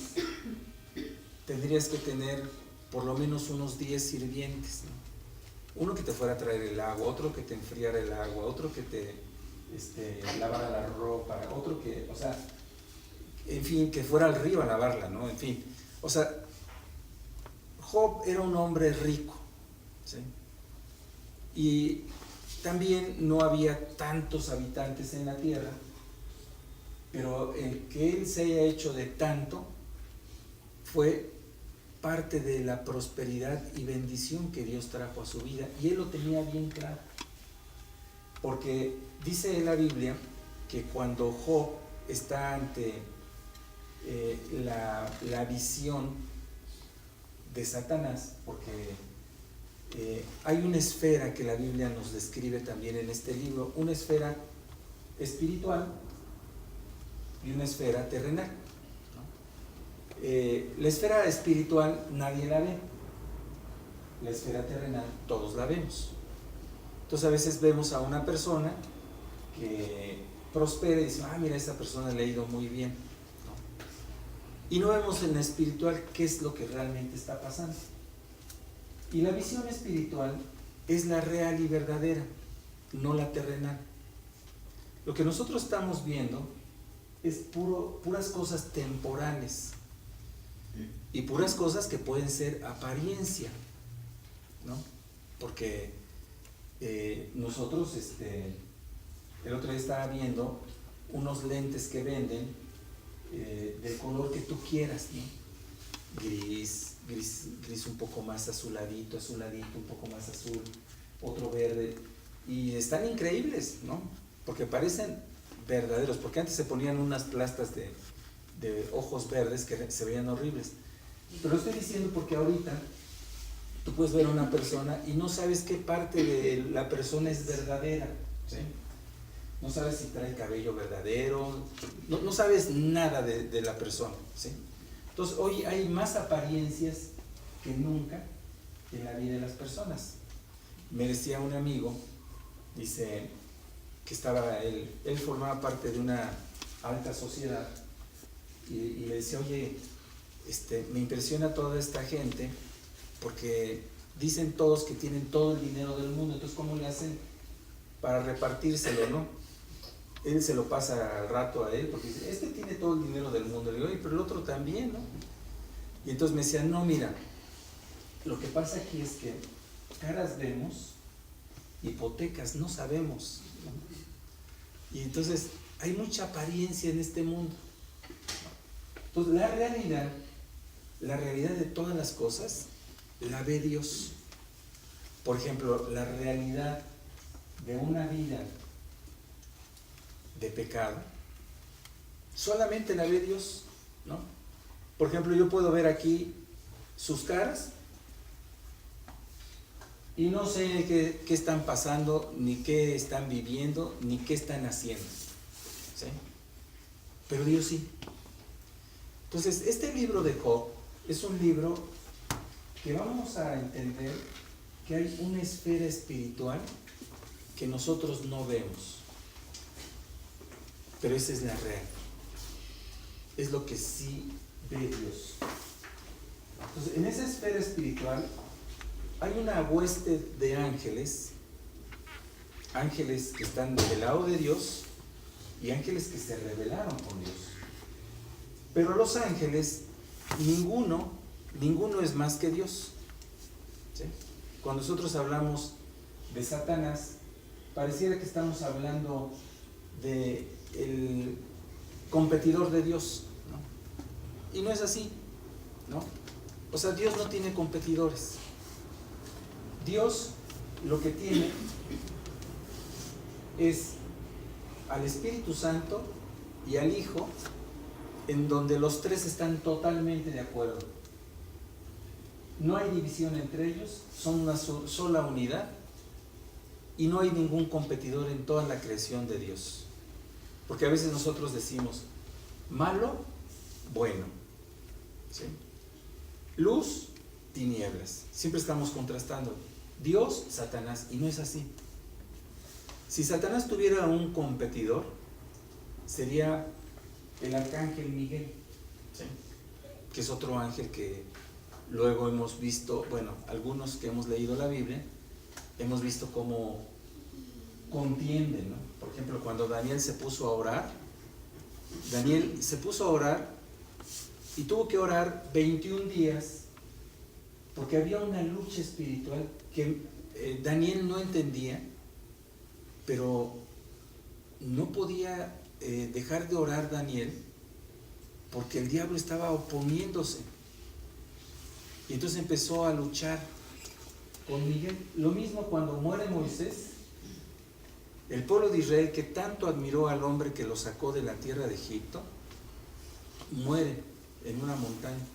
[SPEAKER 1] tendrías que tener por lo menos unos 10 sirvientes, ¿no? Uno que te fuera a traer el agua, otro que te enfriara el agua, otro que te lavara la ropa, otro que, o sea, en fin, que fuera al río a lavarla, ¿no? En fin, o sea, Job era un hombre rico, ¿sí? Y también no había tantos habitantes en la tierra, pero el que él se haya hecho de tanto fue parte de la prosperidad y bendición que Dios trajo a su vida, y él lo tenía bien claro, porque dice en la Biblia que cuando Job está ante la visión de Satanás, porque hay una esfera que la Biblia nos describe también en este libro, una esfera espiritual y una esfera terrenal, ¿no? La esfera espiritual nadie la ve, la esfera terrenal todos la vemos. Entonces a veces vemos a una persona que prospera y dice, mira, a esta persona le ha ido muy bien, ¿no? y no vemos en la espiritual qué es lo que realmente está pasando. Y la visión espiritual es la real y verdadera, no la terrenal. Lo que nosotros estamos viendo es puras cosas temporales y puras cosas que pueden ser apariencia, ¿no? Porque nosotros, el otro día estaba viendo unos lentes que venden del color que tú quieras, ¿no? Gris un poco más azuladito, un poco más azul, otro verde, y están increíbles, ¿no? Porque parecen verdaderos, porque antes se ponían unas plastas de ojos verdes que se veían horribles. Pero lo estoy diciendo porque ahorita tú puedes ver a una persona y no sabes qué parte de la persona es verdadera, ¿sí? No sabes si trae cabello verdadero, no sabes nada de la persona, ¿sí? Entonces hoy hay más apariencias que nunca en la vida de las personas. Me decía un amigo, dice que él formaba parte de una alta sociedad y le decía, oye, me impresiona toda esta gente porque dicen todos que tienen todo el dinero del mundo, entonces ¿cómo le hacen para repartírselo, no? Él se lo pasa al rato a él porque dice, tiene todo el dinero del mundo. Le digo, oye, pero el otro también, ¿no? Y entonces me decía, no, mira, lo que pasa aquí es que caras vemos, hipotecas no sabemos, ¿no? Y entonces hay mucha apariencia en este mundo. Entonces la realidad de todas las cosas la ve Dios. Por ejemplo, la realidad de una vida de pecado solamente la ve Dios, ¿no? Por ejemplo, yo puedo ver aquí sus caras y no sé qué están pasando, ni qué están viviendo, ni qué están haciendo, ¿sí? Pero Dios sí. Entonces, este libro de Job es un libro que vamos a entender que hay una esfera espiritual que nosotros no vemos, pero esa es la real, es lo que sí ve Dios. Entonces, en esa esfera espiritual hay una hueste de ángeles que están del lado de Dios y ángeles que se rebelaron con Dios. Pero los ángeles, ninguno es más que Dios, ¿sí? Cuando nosotros hablamos de Satanás, pareciera que estamos hablando de el competidor de Dios, ¿no? Y no es así, ¿no? O sea, Dios no tiene competidores. Dios lo que tiene es al Espíritu Santo y al Hijo, en donde los tres están totalmente de acuerdo. No hay división entre ellos, son una sola unidad y no hay ningún competidor en toda la creación de Dios. Porque a veces nosotros decimos, malo, bueno, ¿sí? Luz, tinieblas. Siempre estamos contrastando Dios, Satanás, y no es así. Si Satanás tuviera un competidor, sería el arcángel Miguel, ¿sí? Que es otro ángel que luego hemos visto, bueno, algunos que hemos leído la Biblia, hemos visto cómo contienden, ¿no? Por ejemplo, cuando Daniel se puso a orar y tuvo que orar 21 días porque había una lucha espiritual que Daniel no entendía, pero no podía dejar de orar Daniel porque el diablo estaba oponiéndose. Y entonces empezó a luchar con Miguel. Lo mismo cuando muere Moisés, el pueblo de Israel, que tanto admiró al hombre que lo sacó de la tierra de Egipto, muere en una montaña.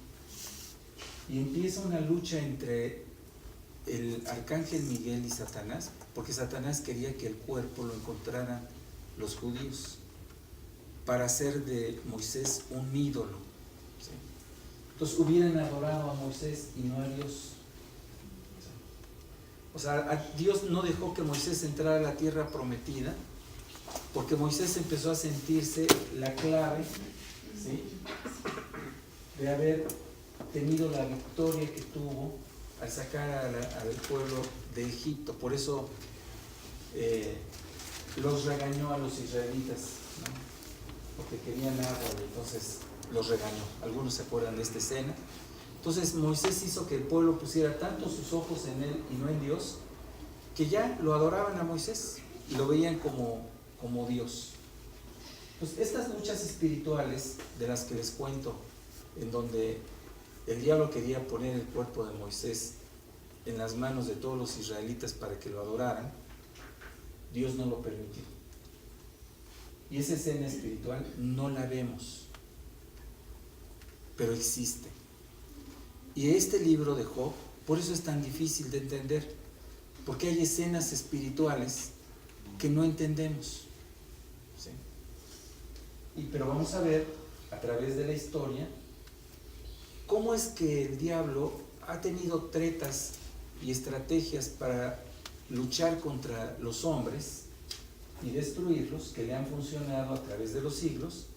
[SPEAKER 1] Y empieza una lucha entre el arcángel Miguel y Satanás, porque Satanás quería que el cuerpo lo encontraran los judíos para hacer de Moisés un ídolo, ¿sí? Entonces hubieran adorado a Moisés y no a Dios. O sea, Dios no dejó que Moisés entrara a la tierra prometida porque Moisés empezó a sentirse la clave, ¿sí? de haber tenido la victoria que tuvo al sacar al pueblo de Egipto. Por eso los regañó a los israelitas, ¿no? Porque querían agua y entonces los regañó. Algunos se acuerdan de esta escena. Entonces Moisés hizo que el pueblo pusiera tanto sus ojos en él y no en Dios, que ya lo adoraban a Moisés y lo veían como Dios. Pues estas luchas espirituales de las que les cuento, en donde el diablo quería poner el cuerpo de Moisés en las manos de todos los israelitas para que lo adoraran, Dios no lo permitió. Y esa escena espiritual no la vemos, pero existe. Y este libro de Job, por eso es tan difícil de entender, porque hay escenas espirituales que no entendemos, ¿sí? Pero vamos a ver a través de la historia cómo es que el diablo ha tenido tretas y estrategias para luchar contra los hombres y destruirlos, que le han funcionado a través de los siglos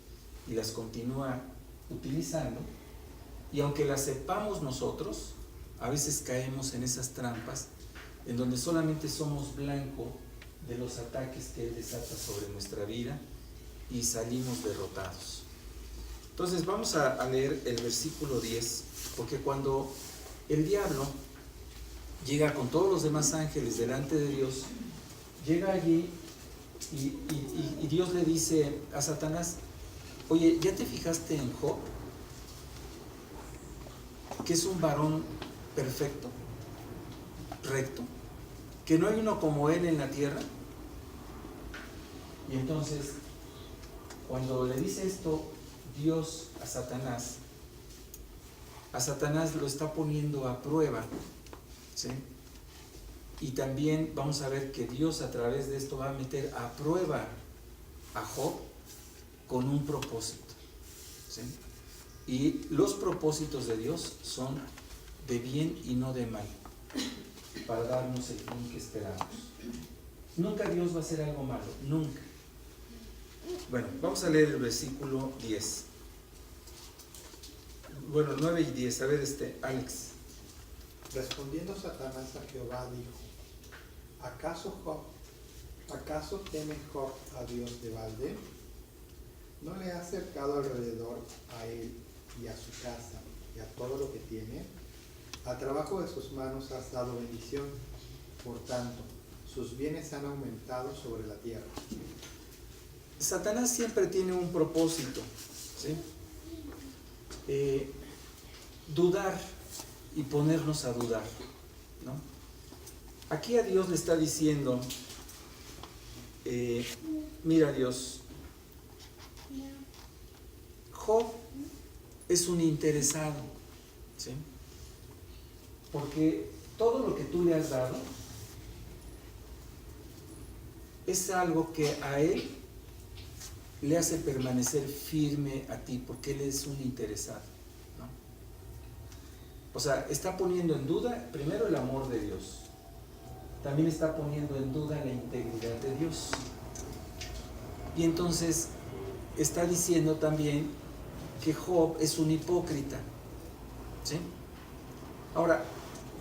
[SPEAKER 1] y las continúa utilizando. Y aunque las sepamos nosotros, a veces caemos en esas trampas en donde solamente somos blanco de los ataques que él desata sobre nuestra vida y salimos derrotados. Entonces vamos a leer el versículo 10, porque cuando el diablo llega con todos los demás ángeles delante de Dios, llega allí y Dios le dice a Satanás: oye, ¿ya te fijaste en Job? Que es un varón perfecto, recto, que no hay uno como él en la tierra. Y entonces, cuando le dice esto Dios a Satanás lo está poniendo a prueba, ¿sí? Y también vamos a ver que Dios a través de esto va a meter a prueba a Job con un propósito, ¿sí? Y los propósitos de Dios son de bien y no de mal, para darnos el fin que esperamos. Nunca Dios va a hacer algo malo, nunca. Bueno, vamos a leer el versículo 10. Bueno, 9 y 10. A ver, Alex.
[SPEAKER 8] Respondiendo Satanás a Jehová dijo: ¿Acaso teme Job a Dios de balde? ¿No le ha acercado alrededor a él y a su casa y a todo lo que tiene? Al trabajo de sus manos has dado bendición, por tanto, sus bienes han aumentado sobre la tierra.
[SPEAKER 1] Satanás siempre tiene un propósito, ¿sí? Dudar y ponernos a dudar, ¿no? Aquí a Dios le está diciendo: mira, Dios, Job es un interesado, ¿sí? Porque todo lo que tú le has dado es algo que a él le hace permanecer firme a ti, porque él es un interesado, ¿no? O sea, está poniendo en duda primero el amor de Dios, también está poniendo en duda la integridad de Dios, y entonces está diciendo también que Job es un hipócrita, ¿sí? Ahora,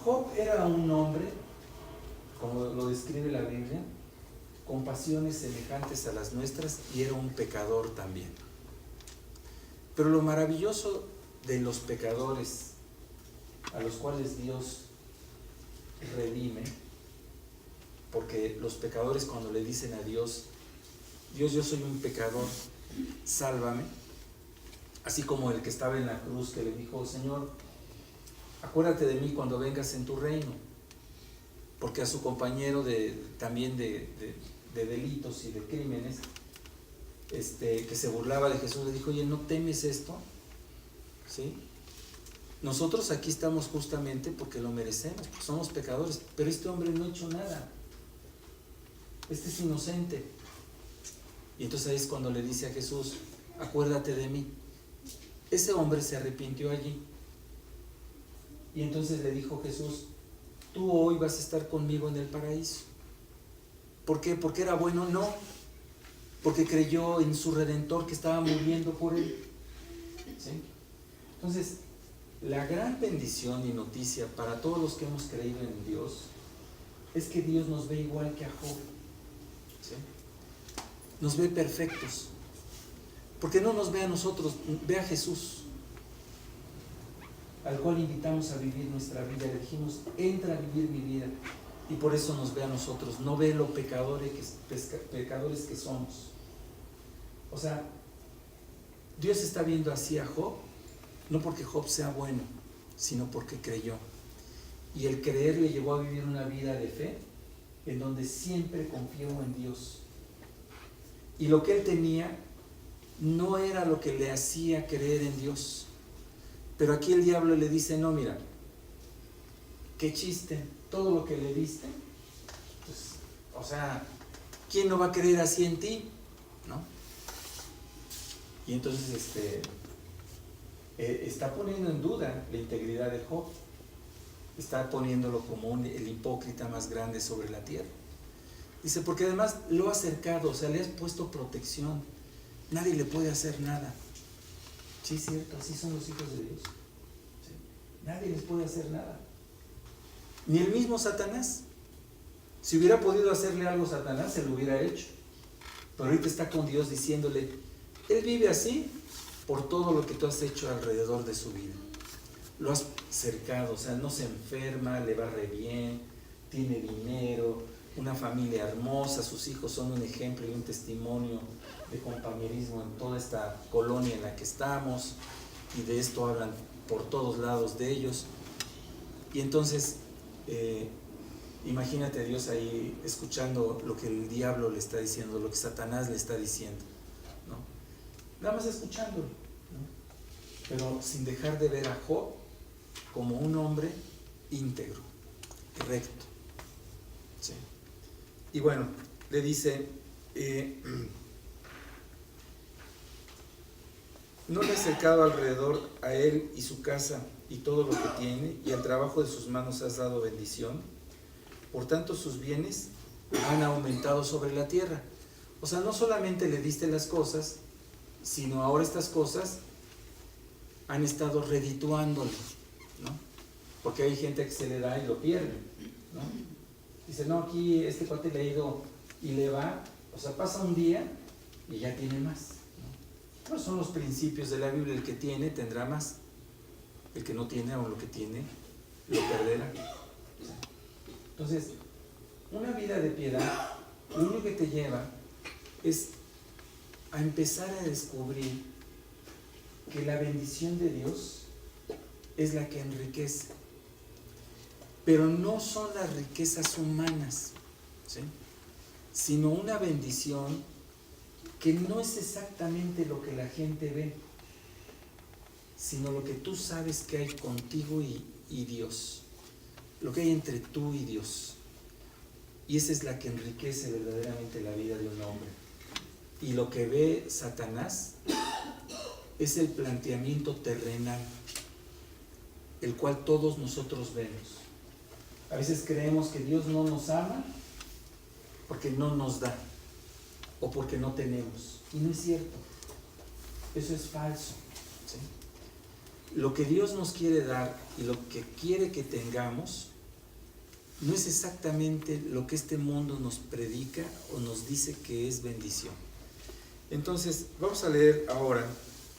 [SPEAKER 1] Job era un hombre, como lo describe la Biblia, con pasiones semejantes a las nuestras, y era un pecador también. Pero lo maravilloso de los pecadores a los cuales Dios redime, porque los pecadores, cuando le dicen a Dios: Dios, yo soy un pecador, sálvame, así como el que estaba en la cruz, que le dijo: Señor, acuérdate de mí cuando vengas en tu reino, porque a su compañero también de delitos y de crímenes, que se burlaba de Jesús, le dijo: oye, ¿no temes esto? ¿Sí? Nosotros aquí estamos justamente porque lo merecemos, porque somos pecadores, pero este hombre no ha hecho nada, este es inocente. Y entonces ahí es cuando le dice a Jesús: acuérdate de mí. Ese hombre se arrepintió allí, y entonces le dijo Jesús: tú hoy vas a estar conmigo en el paraíso. ¿Por qué? ¿Porque era bueno? No, porque creyó en su Redentor que estaba muriendo por él, ¿sí? Entonces, la gran bendición y noticia para todos los que hemos creído en Dios es que Dios nos ve igual que a Job, ¿sí? Nos ve perfectos, porque no nos ve a nosotros, ve a Jesús, al cual invitamos a vivir nuestra vida. Le dijimos, entra a vivir mi vida, y por eso nos ve a nosotros, no ve lo pecadores que somos. O sea, Dios está viendo así a Job, no porque Job sea bueno, sino porque creyó. Y el creer le llevó a vivir una vida de fe, en donde siempre confió en Dios. Y lo que él tenía no era lo que le hacía creer en Dios. Pero aquí el diablo le dice, no, mira, qué chiste, todo lo que le diste, pues, o sea, ¿quién no va a creer así en ti? ¿No? Y entonces está poniendo en duda la integridad de Job, está poniéndolo como el hipócrita más grande sobre la tierra. Dice, porque además lo ha cercado, o sea, le has puesto protección, nadie le puede hacer nada. Sí, es cierto, así son los hijos de Dios. ¿Sí? Nadie les puede hacer nada. Ni el mismo Satanás. Si hubiera podido hacerle algo a Satanás, se lo hubiera hecho. Pero ahorita está con Dios diciéndole, él vive así por todo lo que tú has hecho alrededor de su vida. Lo has cercado, o sea, no se enferma, le va re bien, tiene dinero, una familia hermosa, sus hijos son un ejemplo y un testimonio de compañerismo en toda esta colonia en la que estamos, y de esto hablan por todos lados de ellos. Y entonces, imagínate a Dios ahí escuchando lo que el diablo le está diciendo, lo que Satanás le está diciendo, ¿no? Nada más escuchándolo, ¿no? Pero sin dejar de ver a Job como un hombre íntegro, recto, ¿sí? Y bueno, le dice, no le ha cercado alrededor a él y su casa y todo lo que tiene, y al trabajo de sus manos has dado bendición, por tanto sus bienes han aumentado sobre la tierra. O sea, no solamente le diste las cosas, sino ahora estas cosas han estado redituándole, ¿no? Porque hay gente que se le da y lo pierde, ¿no? Dice, no, aquí este cuate le ha ido y le va, o sea, pasa un día y ya tiene más, ¿no? Pues son los principios de la Biblia, el que tiene tendrá más, el que no tiene aún lo que tiene lo perderá. Entonces, una vida de piedad, lo único que te lleva es a empezar a descubrir que la bendición de Dios es la que enriquece, pero no son las riquezas humanas, ¿sí? Sino una bendición que no es exactamente lo que la gente ve, sino lo que tú sabes que hay contigo y Dios, lo que hay entre tú y Dios. Y esa es la que enriquece verdaderamente la vida de un hombre. Y lo que ve Satanás es el planteamiento terrenal, el cual todos nosotros vemos. A veces creemos que Dios no nos ama porque no nos da o porque no tenemos. Y no es cierto. Eso es falso, ¿sí? Lo que Dios nos quiere dar y lo que quiere que tengamos no es exactamente lo que este mundo nos predica o nos dice que es bendición. Entonces, vamos a leer ahora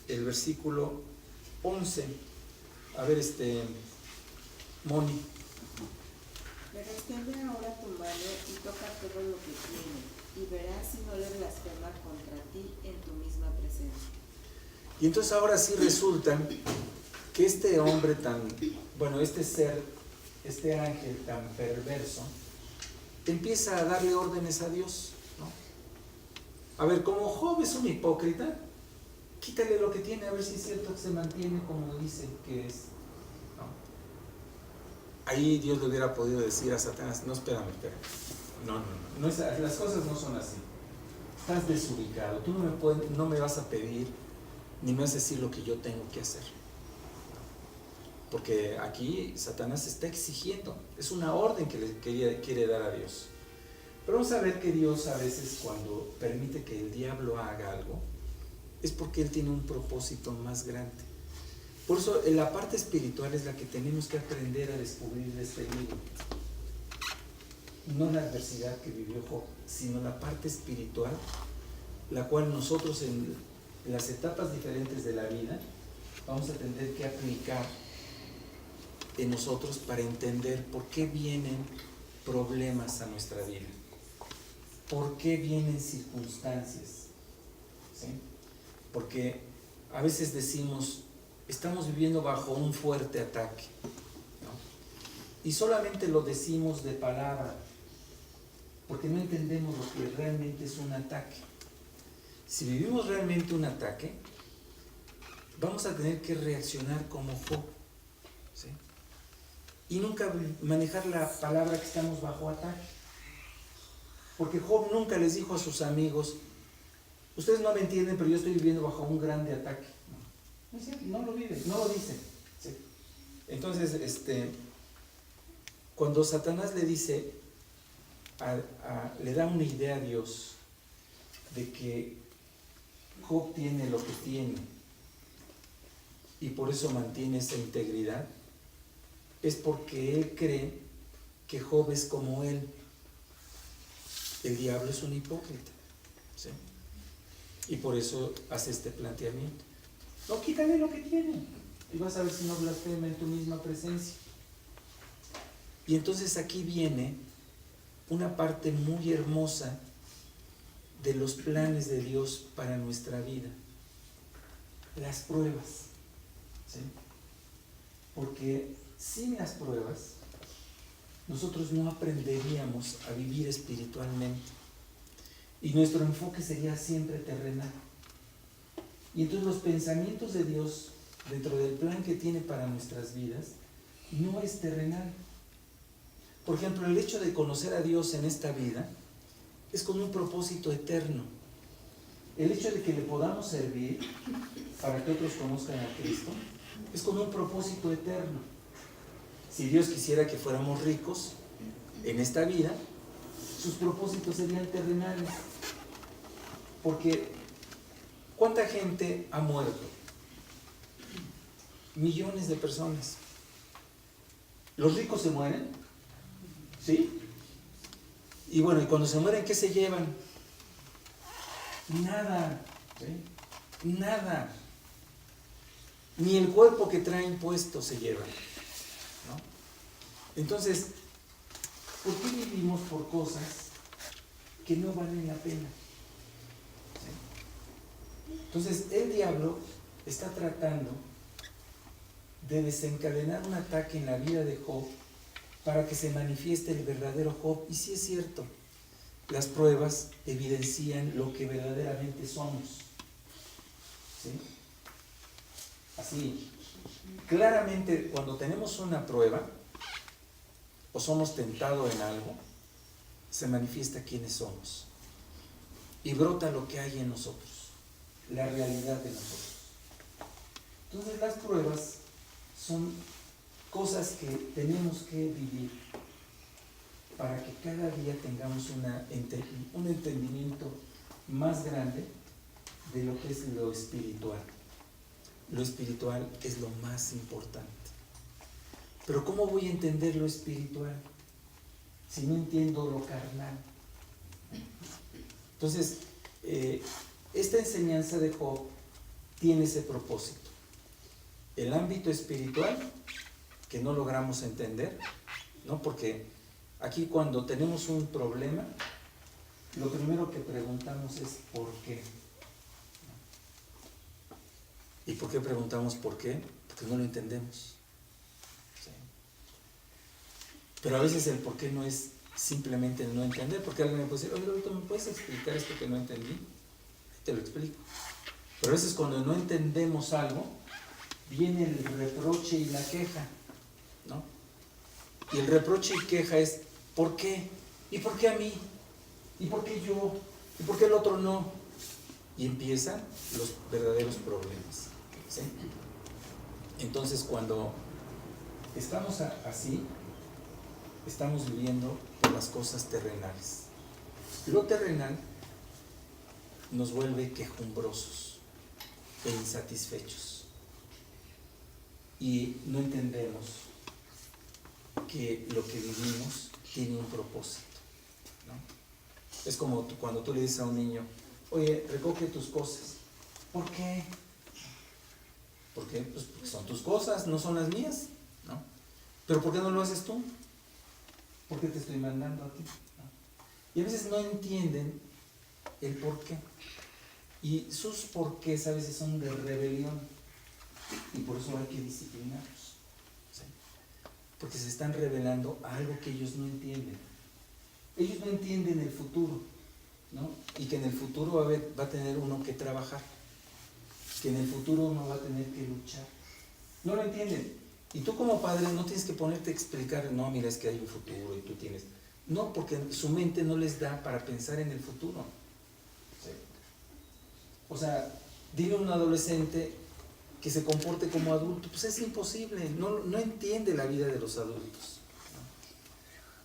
[SPEAKER 1] el versículo 11. A ver, Moni.
[SPEAKER 9] Pero extiende ahora tu mano y toca todo lo que tiene, y verás si no le blasfema contra ti en tu misma presencia.
[SPEAKER 1] Y entonces ahora sí resulta que este hombre este ser, este ángel tan perverso, empieza a darle órdenes a Dios, ¿no? A ver, como Job es un hipócrita, quítale lo que tiene, a ver si es cierto que se mantiene como dice que es, ¿no? Ahí Dios le hubiera podido decir a Satanás, no, espérame. No es, las cosas no son así. Estás desubicado, tú no me vas a pedir, ni me vas a decir lo que yo tengo que hacer. Porque aquí Satanás está exigiendo, es una orden que le quiere dar a Dios. Pero vamos a ver que Dios a veces cuando permite que el diablo haga algo, es porque él tiene un propósito más grande. Por eso la parte espiritual es la que tenemos que aprender a descubrir de este libro. No la adversidad que vivió Job, sino la parte espiritual, la cual nosotros en las etapas diferentes de la vida vamos a tener que aplicar en nosotros para entender por qué vienen problemas a nuestra vida, por qué vienen circunstancias, ¿sí? Porque a veces decimos, estamos viviendo bajo un fuerte ataque, ¿no? Y solamente lo decimos de palabra, porque no entendemos lo que realmente es un ataque. Si vivimos realmente un ataque, vamos a tener que reaccionar como Job, ¿sí? Y nunca manejar la palabra que estamos bajo ataque. Porque Job nunca les dijo a sus amigos, ustedes no me entienden, pero yo estoy viviendo bajo un grande ataque. No es cierto, no lo viven, no lo dicen, ¿sí? Entonces, cuando Satanás le dice, le da una idea a Dios de que Job tiene lo que tiene y por eso mantiene esa integridad, es porque él cree que Job es como él. El diablo es un hipócrita, ¿sí? Y por eso hace este planteamiento. No, quítale lo que tiene y vas a ver si no blasfema en tu misma presencia. Y entonces aquí viene una parte muy hermosa de los planes de Dios para nuestra vida. Las pruebas, ¿sí? Porque sin las pruebas nosotros no aprenderíamos a vivir espiritualmente y nuestro enfoque sería siempre terrenal. Y entonces los pensamientos de Dios dentro del plan que tiene para nuestras vidas no es terrenal. Por ejemplo, el hecho de conocer a Dios en esta vida es con un propósito eterno. El hecho de que le podamos servir para que otros conozcan a Cristo es con un propósito eterno. Si Dios quisiera que fuéramos ricos en esta vida, sus propósitos serían terrenales. Porque ¿cuánta gente ha muerto? Millones de personas. ¿Los ricos se mueren? ¿Sí? Y bueno, y cuando se mueren, ¿qué se llevan? Nada, ¿sí? Nada. Ni el cuerpo que traen puesto se llevan, ¿no? Entonces, ¿por qué vivimos por cosas que no valen la pena? ¿Sí? Entonces, el diablo está tratando de desencadenar un ataque en la vida de Job para que se manifieste el verdadero Job. Y sí es cierto, las pruebas evidencian lo que verdaderamente somos, ¿sí? Así, claramente cuando tenemos una prueba o somos tentados en algo, se manifiesta quiénes somos y brota lo que hay en nosotros, la realidad de nosotros. Entonces las pruebas son cosas que tenemos que vivir para que cada día tengamos un entendimiento más grande de lo que es lo espiritual. Lo espiritual es lo más importante. Pero ¿cómo voy a entender lo espiritual si no entiendo lo carnal? Entonces, esta enseñanza de Job tiene ese propósito. El ámbito espiritual que no logramos entender, ¿no? Porque aquí cuando tenemos un problema, lo primero que preguntamos es ¿por qué? ¿Y por qué preguntamos por qué? Porque no lo entendemos, ¿sí? Pero a veces el por qué no es simplemente el no entender, porque alguien me puede decir, oye, doctor, ¿me puedes explicar esto que no entendí? Te lo explico. Pero a veces cuando no entendemos algo, viene el reproche y la queja, ¿no? Y el reproche y queja es ¿por qué? ¿Y por qué a mí? ¿Y por qué yo? ¿Y por qué el otro no? Y empiezan los verdaderos problemas, ¿sí? Entonces cuando estamos así, estamos viviendo por las cosas terrenales. Lo terrenal nos vuelve quejumbrosos e insatisfechos. y no entendemos que lo que vivimos tiene un propósito, ¿no? Es como cuando tú le dices a un niño, oye, recoge tus cosas. ¿Por qué? ¿Por qué? Pues porque son tus cosas, no son las mías, ¿no? ¿Pero por qué no lo haces tú? Porque te estoy mandando a ti, ¿no? Y a veces no entienden el por qué. Y sus porqués a veces son de rebelión. Y por eso hay que disciplinarlos, ¿sí? Porque se están revelando a algo que ellos no entienden. Ellos no entienden el futuro, ¿no? Y que en el futuro va a tener uno que trabajar. Que en el futuro uno va a tener que luchar. No lo entienden. Y tú como padre no tienes que ponerte a explicar, no, mira, es que hay un futuro y tú tienes... No, porque su mente no les da para pensar en el futuro. ¿Sí? O sea, dile a un adolescente que se comporte como adulto, pues es imposible, no entiende la vida de los adultos, ¿no?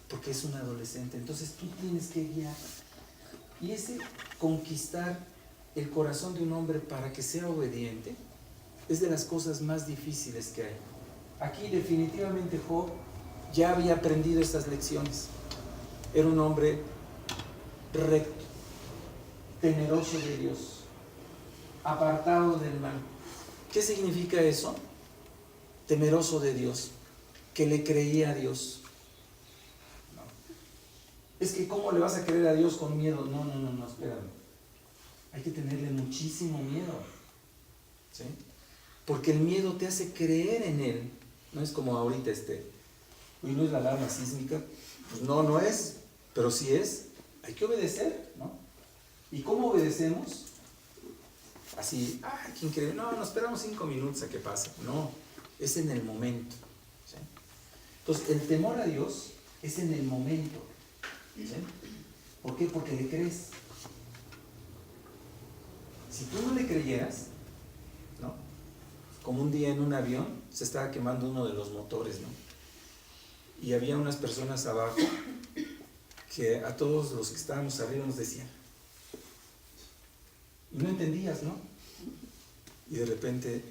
[SPEAKER 1] Porque es un adolescente. Entonces tú tienes que guiar. Y ese conquistar el corazón de un hombre para que sea obediente es de las cosas más difíciles que hay. Aquí definitivamente Job ya había aprendido estas lecciones. Era un hombre recto, temeroso de Dios, apartado del mal. ¿Qué significa eso? Temeroso de Dios, que le creía a Dios. No. Es que ¿cómo le vas a creer a Dios con miedo? No, espérame. Hay que tenerle muchísimo miedo, ¿sí? Porque el miedo te hace creer en Él. No es como ahorita hoy no es la alarma sísmica. Pues no es, pero sí es. Hay que obedecer, ¿no? ¿Y cómo obedecemos? Así, qué increíble. No, esperamos 5 minutos a que pase. No, es en el momento, ¿sí? Entonces, el temor a Dios es en el momento, ¿sí? ¿Por qué? Porque le crees. Si tú no le creyeras, ¿no? Como un día en un avión se estaba quemando uno de los motores, ¿no? Y había unas personas abajo que a todos los que estábamos arriba nos decían, y no entendías, ¿no? Y de repente,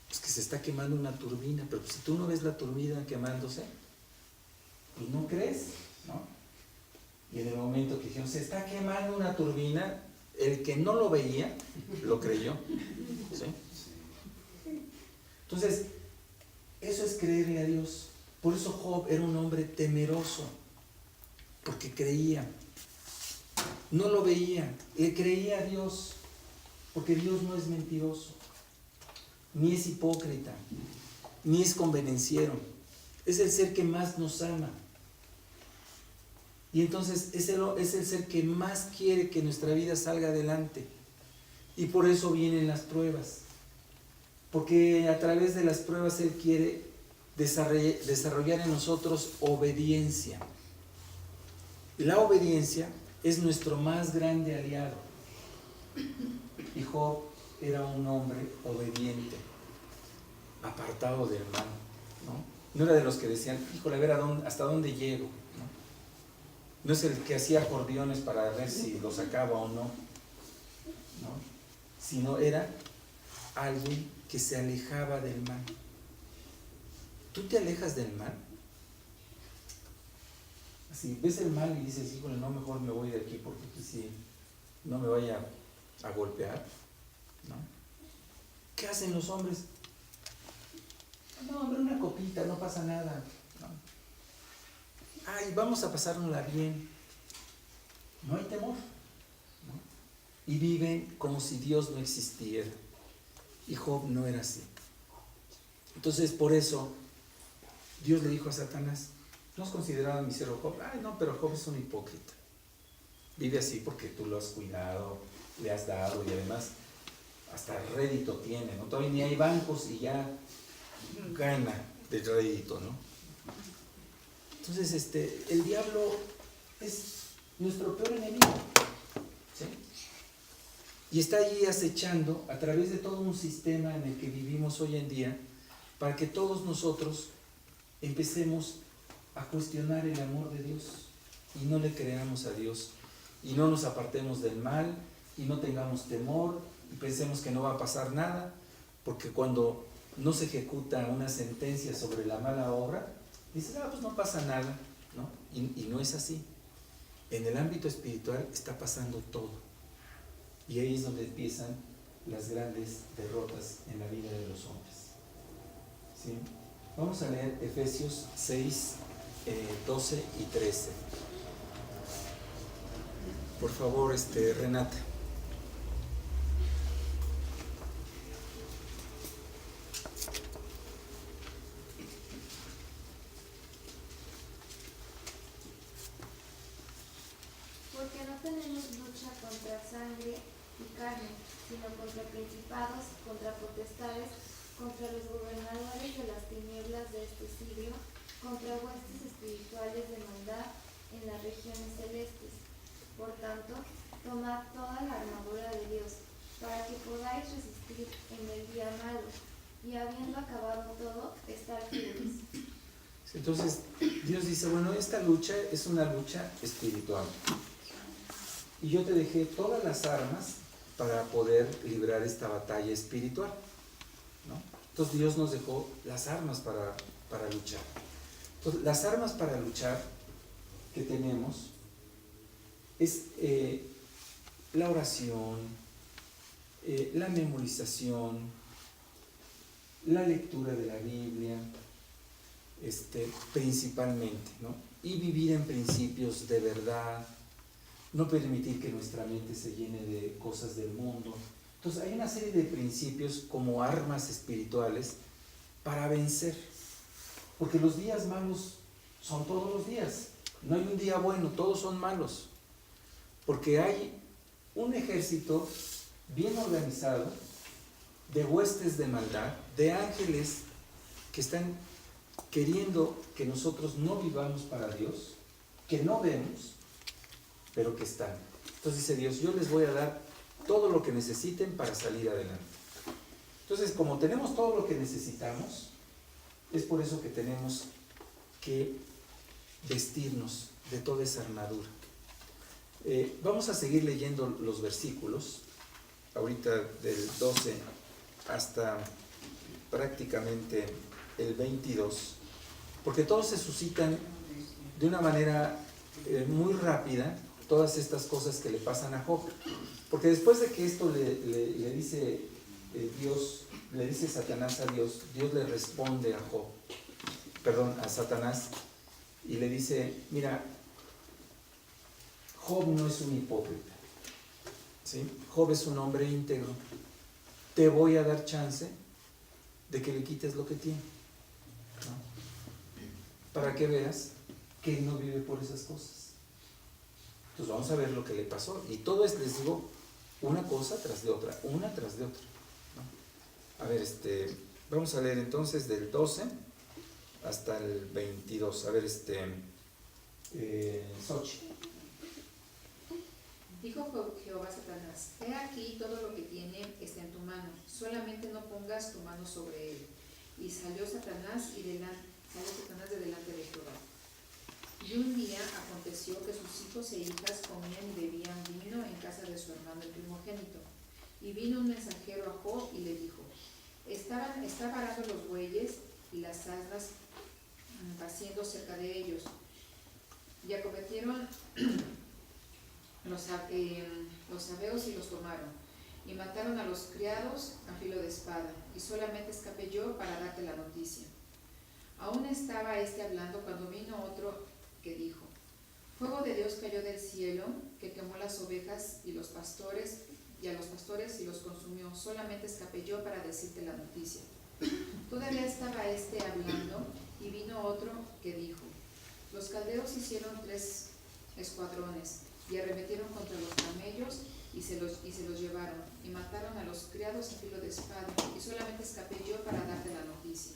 [SPEAKER 1] pues que se está quemando una turbina, pero pues si tú no ves la turbina quemándose, pues no crees, ¿no? Y en el momento que dijeron, se está quemando una turbina, el que no lo veía, lo creyó, ¿sí? Entonces, eso es creerle a Dios. Por eso Job era un hombre temeroso, porque creía. No lo veía, le creía a Dios, porque Dios no es mentiroso, ni es hipócrita, ni es convenenciero. Es el ser que más nos ama. Y entonces es el ser que más quiere que nuestra vida salga adelante. Y por eso vienen las pruebas. Porque a través de las pruebas Él quiere desarrollar en nosotros obediencia. La obediencia es nuestro más grande aliado. Y Job era un hombre obediente, apartado del mal, ¿no? No era de los que decían, híjole, a ver hasta dónde llego, ¿no? No es el que hacía acordeones para ver si lo sacaba o no, ¿no? Sino era alguien que se alejaba del mal. ¿Tú te alejas del mal? Así, ves el mal y dices, híjole, no, mejor me voy de aquí porque aquí sí, no me vaya a golpear, ¿no? ¿Qué hacen los hombres? No, hombre, una copita, no pasa nada, ¿no? Ay, vamos a pasárnosla bien. No hay temor, ¿no? Y viven como si Dios no existiera. Y Job no era así. Entonces, por eso, Dios le dijo a Satanás, ¿no has considerado a mi siervo Job? Ay, no, pero Job es un hipócrita. Vive así porque tú lo has cuidado, le has dado y además hasta rédito tiene, ¿no? Todavía ni hay bancos y ya gana de rédito, ¿no? Entonces, el diablo es nuestro peor enemigo, ¿sí? Y está allí acechando a través de todo un sistema en el que vivimos hoy en día para que todos nosotros empecemos a cuestionar el amor de Dios y no le creamos a Dios y no nos apartemos del mal y no tengamos temor y pensemos que no va a pasar nada, porque cuando no se ejecuta una sentencia sobre la mala obra, dices, pues no pasa nada, ¿no? Y no es así. En el ámbito espiritual está pasando todo. Y ahí es donde empiezan las grandes derrotas en la vida de los hombres. ¿Sí? Vamos a leer Efesios 6, 12 y 13. Por favor, Renata.
[SPEAKER 2] Porque no tenemos lucha contra sangre y carne, sino contra principados, contra potestades, contra los gobernadores de las tinieblas de este siglo, contra huestes espirituales de maldad en las regiones celestes. Por tanto, tomad toda la armadura de Dios, para que podáis resistir en el día malo, y habiendo acabado todo, estar firmes.
[SPEAKER 1] Entonces, Dios dice, bueno, esta lucha es una lucha espiritual. Y yo te dejé todas las armas para poder librar esta batalla espiritual, ¿no? Entonces Dios nos dejó las armas para luchar. Entonces, las armas para luchar que tenemos es la oración, la memorización, la lectura de la Biblia, principalmente, ¿no? Y vivir en principios de verdad, no permitir que nuestra mente se llene de cosas del mundo. Entonces hay una serie de principios como armas espirituales para vencer, porque los días malos son todos los días, no hay un día bueno, todos son malos, porque hay un ejército bien organizado de huestes de maldad, de ángeles que están queriendo que nosotros no vivamos para Dios, que no vemos, pero que están. Entonces dice Dios, yo les voy a dar todo lo que necesiten para salir adelante. Entonces, como tenemos todo lo que necesitamos, es por eso que tenemos que vestirnos de toda esa armadura. Vamos a seguir leyendo los versículos, ahorita del 12 hasta prácticamente el 22, porque todos se suscitan de una manera muy rápida, todas estas cosas que le pasan a Job. Porque después de que esto le dice Dios, le dice Satanás a Dios, Dios le responde a Satanás, y le dice, mira, Job no es un hipócrita, ¿sí? Job es un hombre íntegro. Te voy a dar chance de que le quites lo que tiene, ¿no? Para que veas que él no vive por esas cosas. Entonces vamos a ver lo que le pasó. Y todo es, les digo, una cosa tras de otra, una tras de otra, ¿no? A ver, vamos a leer entonces del 12 hasta el 22. A ver, Xochitl.
[SPEAKER 10] Dijo Jehová a Satanás, he aquí todo lo que tiene está en tu mano, solamente no pongas tu mano sobre él. Y salió Satanás de delante de Jehová. Y un día aconteció que sus hijos e hijas comían y bebían vino en casa de su hermano el primogénito. Y vino un mensajero a Job y le dijo, está varando los bueyes y las asnas paciendo cerca de ellos. Y acometieron los sabeos y los tomaron, y mataron a los criados a filo de espada, y solamente escapé yo para darte la noticia. Aún estaba hablando cuando vino otro que dijo, fuego de Dios cayó del cielo, que quemó las ovejas y los pastores, y a los pastores y los consumió, solamente escapé yo para decirte la noticia. Todavía estaba hablando, y vino otro que dijo, los caldeos hicieron 3 escuadrones, y arremetieron contra los camellos, y se los llevaron, y mataron a los criados a filo de espada, y solamente escapé yo para darte la noticia.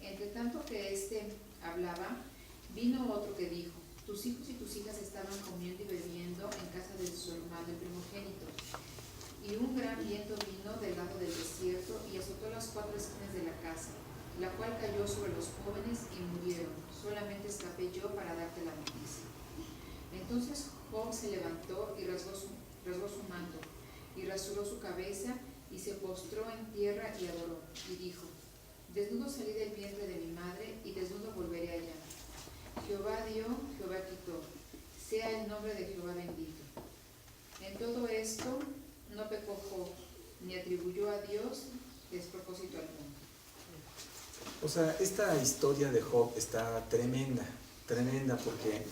[SPEAKER 10] Entre tanto que hablaba, vino otro que dijo, tus hijos y tus hijas estaban comiendo y bebiendo en casa de su hermano el primogénito. Y un gran viento vino del lado del desierto y azotó las 4 esquinas de la casa, la cual cayó sobre los jóvenes y murieron. Solamente escapé yo para darte la noticia. Entonces Job se levantó y rasgó su manto, y rasuró su cabeza, y se postró en tierra y adoró, y dijo, desnudo salí del vientre de mi madre y desnudo volveré allá. Jehová dio, Jehová quitó, sea el nombre de Jehová bendito. En todo esto no pecó Job, ni atribuyó a Dios despropósito alguno.
[SPEAKER 1] O sea, esta historia de Job está tremenda, tremenda porque,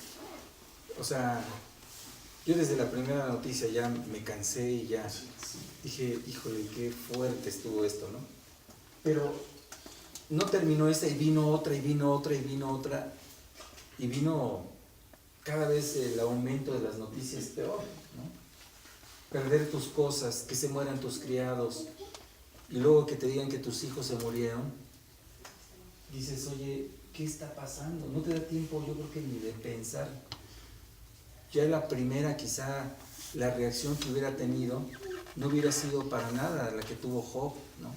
[SPEAKER 1] o sea, yo desde la primera noticia ya me cansé y ya dije, híjole, qué fuerte estuvo esto, ¿no? Pero no terminó esa y vino otra y vino otra y vino otra y vino cada vez el aumento de las noticias peor, ¿no? Perder tus cosas, que se mueran tus criados y luego que te digan que tus hijos se murieron. Dices, oye, ¿qué está pasando? No te da tiempo, yo creo que ni de pensar. Ya la primera, quizá la reacción que hubiera tenido no hubiera sido para nada la que tuvo Job, ¿no?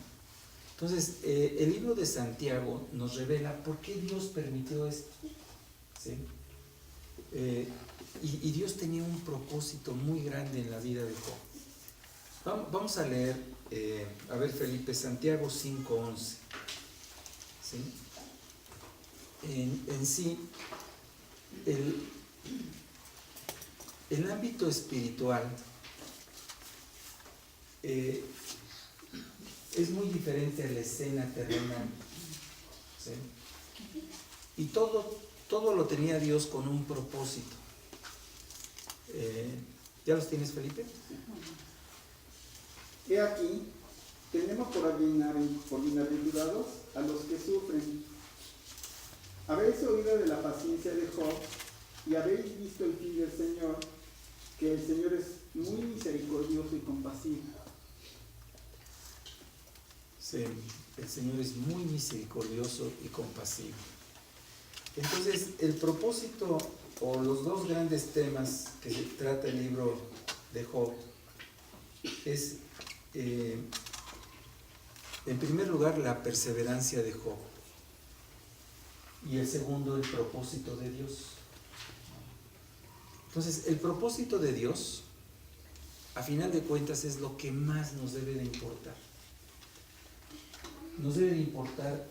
[SPEAKER 1] Entonces, el libro de Santiago nos revela por qué Dios permitió esto, ¿sí? Y Dios tenía un propósito muy grande en la vida de Job. Vamos a leer, a ver Felipe, Santiago 5:11. ¿Sí? En sí, el ámbito espiritual es muy diferente a la escena terrenal, ¿sí? Y todo lo tenía Dios con un propósito. ¿Ya los tienes, Felipe?
[SPEAKER 11] He aquí, tenemos por bienaventurados a los que sufren. Habéis oído de la paciencia de Job y habéis visto el fin del Señor, que el Señor es muy misericordioso y compasivo.
[SPEAKER 1] Sí, el Señor es muy misericordioso y compasivo. Entonces, el propósito o los dos grandes temas que se trata el libro de Job es, en primer lugar, la perseverancia de Job y el segundo, el propósito de Dios. Entonces, el propósito de Dios, a final de cuentas, es lo que más nos debe de importar. Nos debe de importar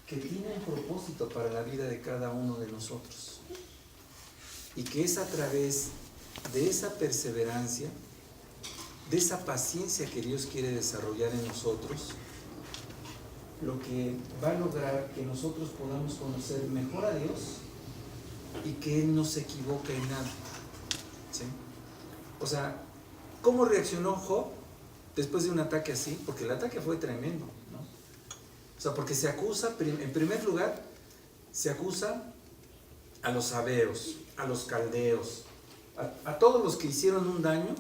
[SPEAKER 1] que tiene un propósito para la vida de cada uno de nosotros y que es a través de esa perseverancia, de esa paciencia que Dios quiere desarrollar en nosotros, lo que va a lograr que nosotros podamos conocer mejor a Dios y que Él no se equivoca en nada, ¿sí? O sea, ¿cómo reaccionó Job después de un ataque así? Porque el ataque fue tremendo, ¿no? O sea, porque se acusa, en primer lugar, se acusa a los sabeos, a los caldeos, a todos los que hicieron un daño,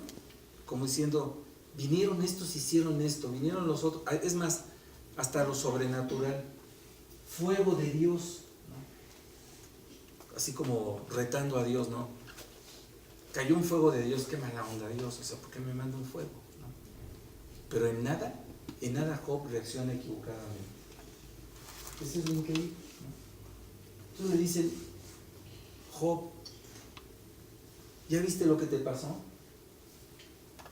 [SPEAKER 1] como diciendo, vinieron estos, hicieron esto, vinieron los otros, es más, hasta lo sobrenatural, fuego de Dios, ¿no? Así como retando a Dios, ¿no? Cayó un fuego de Dios, qué mala onda Dios, o sea, ¿por qué me manda un fuego? ¿No? Pero en nada Job reacciona equivocadamente. Eso es lo increíble, ¿no? Entonces le dicen, Job, ¿ya viste lo que te pasó?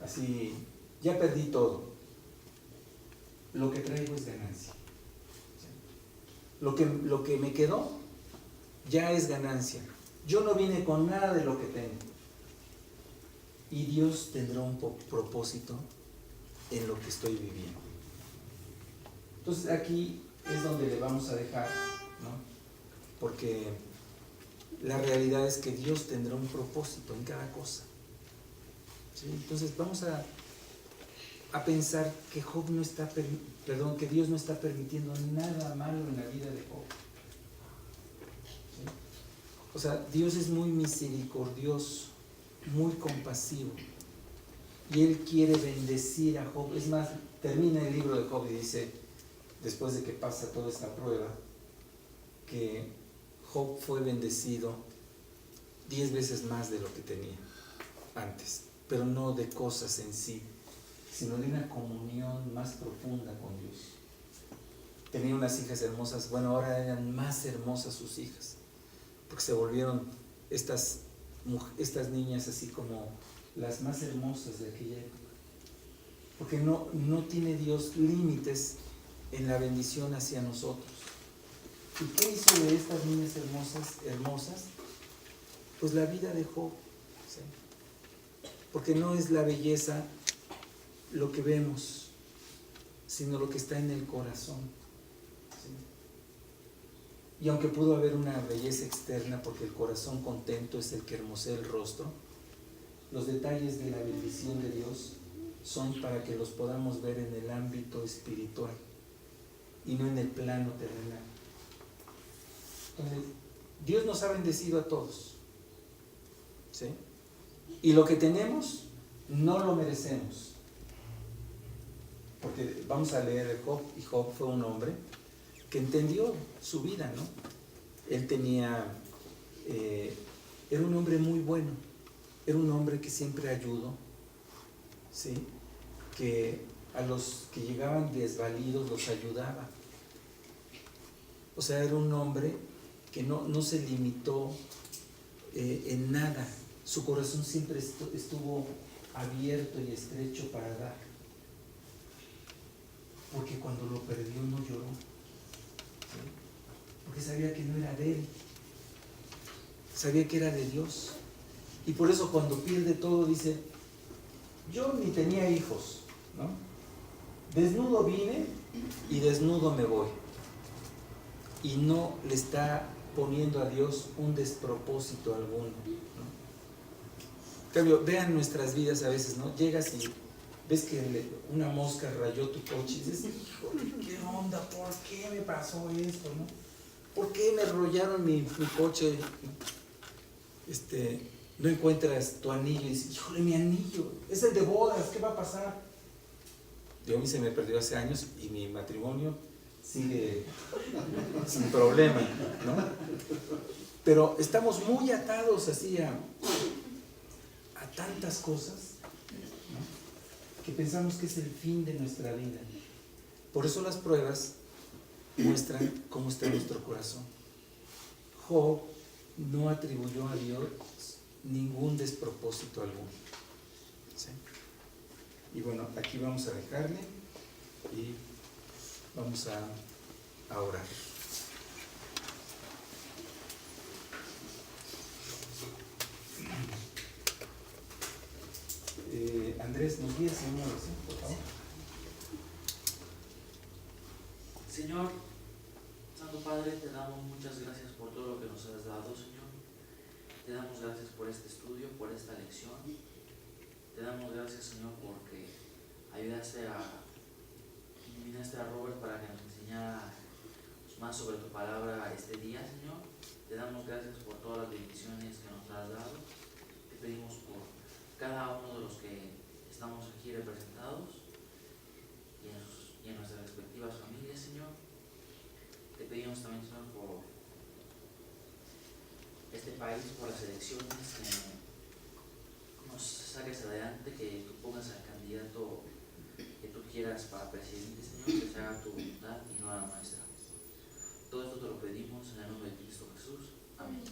[SPEAKER 1] Así, ya perdí todo. Lo que traigo es ganancia. Lo que me quedó ya es ganancia. Yo no vine con nada de lo que tengo. Y Dios tendrá un propósito en lo que estoy viviendo. Entonces aquí es donde le vamos a dejar, ¿no? Porque la realidad es que Dios tendrá un propósito en cada cosa, ¿sí? Entonces vamos a pensar que que Dios no está permitiendo nada malo en la vida de Job, ¿sí? O sea, Dios es muy misericordioso, muy compasivo, y Él quiere bendecir a Job. Es más, termina el libro de Job y dice, después de que pasa toda esta prueba, que Job fue bendecido 10 veces más de lo que tenía antes, pero no de cosas en sí, sino de una comunión más profunda con Dios. Tenía unas hijas hermosas, bueno, ahora eran más hermosas sus hijas, porque se volvieron estas niñas así como las más hermosas de aquella época, porque no tiene Dios límites en la bendición hacia nosotros. ¿Y qué hizo de estas niñas hermosas? Pues la vida de Job, ¿sí? Porque no es la belleza lo que vemos, sino lo que está en el corazón, ¿sí? Y aunque pudo haber una belleza externa, porque el corazón contento es el que hermosea el rostro, los detalles de la bendición de Dios son para que los podamos ver en el ámbito espiritual y no en el plano terrenal. Entonces, Dios nos ha bendecido a todos, ¿sí? Y lo que tenemos no lo merecemos, porque vamos a leer de Job, y Job fue un hombre que entendió su vida, ¿no? Él tenía, era un hombre muy bueno, era un hombre que siempre ayudó, ¿sí? Que a los que llegaban desvalidos los ayudaba. O sea, era un hombre que no se limitó en nada. Su corazón siempre estuvo abierto y estrecho para dar. Porque cuando lo perdió no lloró, ¿sí? Porque sabía que no era de él, sabía que era de Dios. Y por eso cuando pierde todo dice, yo ni tenía hijos, ¿no? Desnudo vine y desnudo me voy. Y no le está poniendo a Dios un despropósito alguno, ¿no? En cambio, vean nuestras vidas a veces, ¿no? Llegas y ves que una mosca rayó tu coche y dices, híjole, ¿qué onda? ¿Por qué me pasó esto, no? ¿Por qué me rollaron mi coche? No encuentras tu anillo y dices, híjole, mi anillo, es el de bodas, ¿qué va a pasar? Yo a mí se me perdió hace años y mi matrimonio sigue sin problema, ¿no? Pero estamos muy atados así a tantas cosas, ¿no? Que pensamos que es el fin de nuestra vida. Por eso las pruebas muestran cómo está nuestro corazón. Job no atribuyó a Dios ningún despropósito alguno, ¿sí? Y bueno, aquí vamos a dejarle y vamos a orar. Andrés, ¿nos guías en una oración, por favor?
[SPEAKER 12] Señor, Santo Padre, te damos muchas gracias por todo lo que nos has dado, Señor. Te damos gracias por este estudio, por esta lección. Te damos gracias, Señor, porque iluminaste a Robert para que nos enseñara más sobre tu palabra este día, Señor. Te damos gracias por todas las bendiciones que nos has dado. Te pedimos por cada uno de los que estamos aquí representados y en nuestras respectivas familias, Señor. Te pedimos también, Señor, por este país, por las elecciones, que nos saques adelante, que tú pongas al candidato que tú quieras para presidente, Señor, que se haga tu voluntad y no la nuestra. Todo esto te lo pedimos en el nombre de Cristo Jesús. Amén.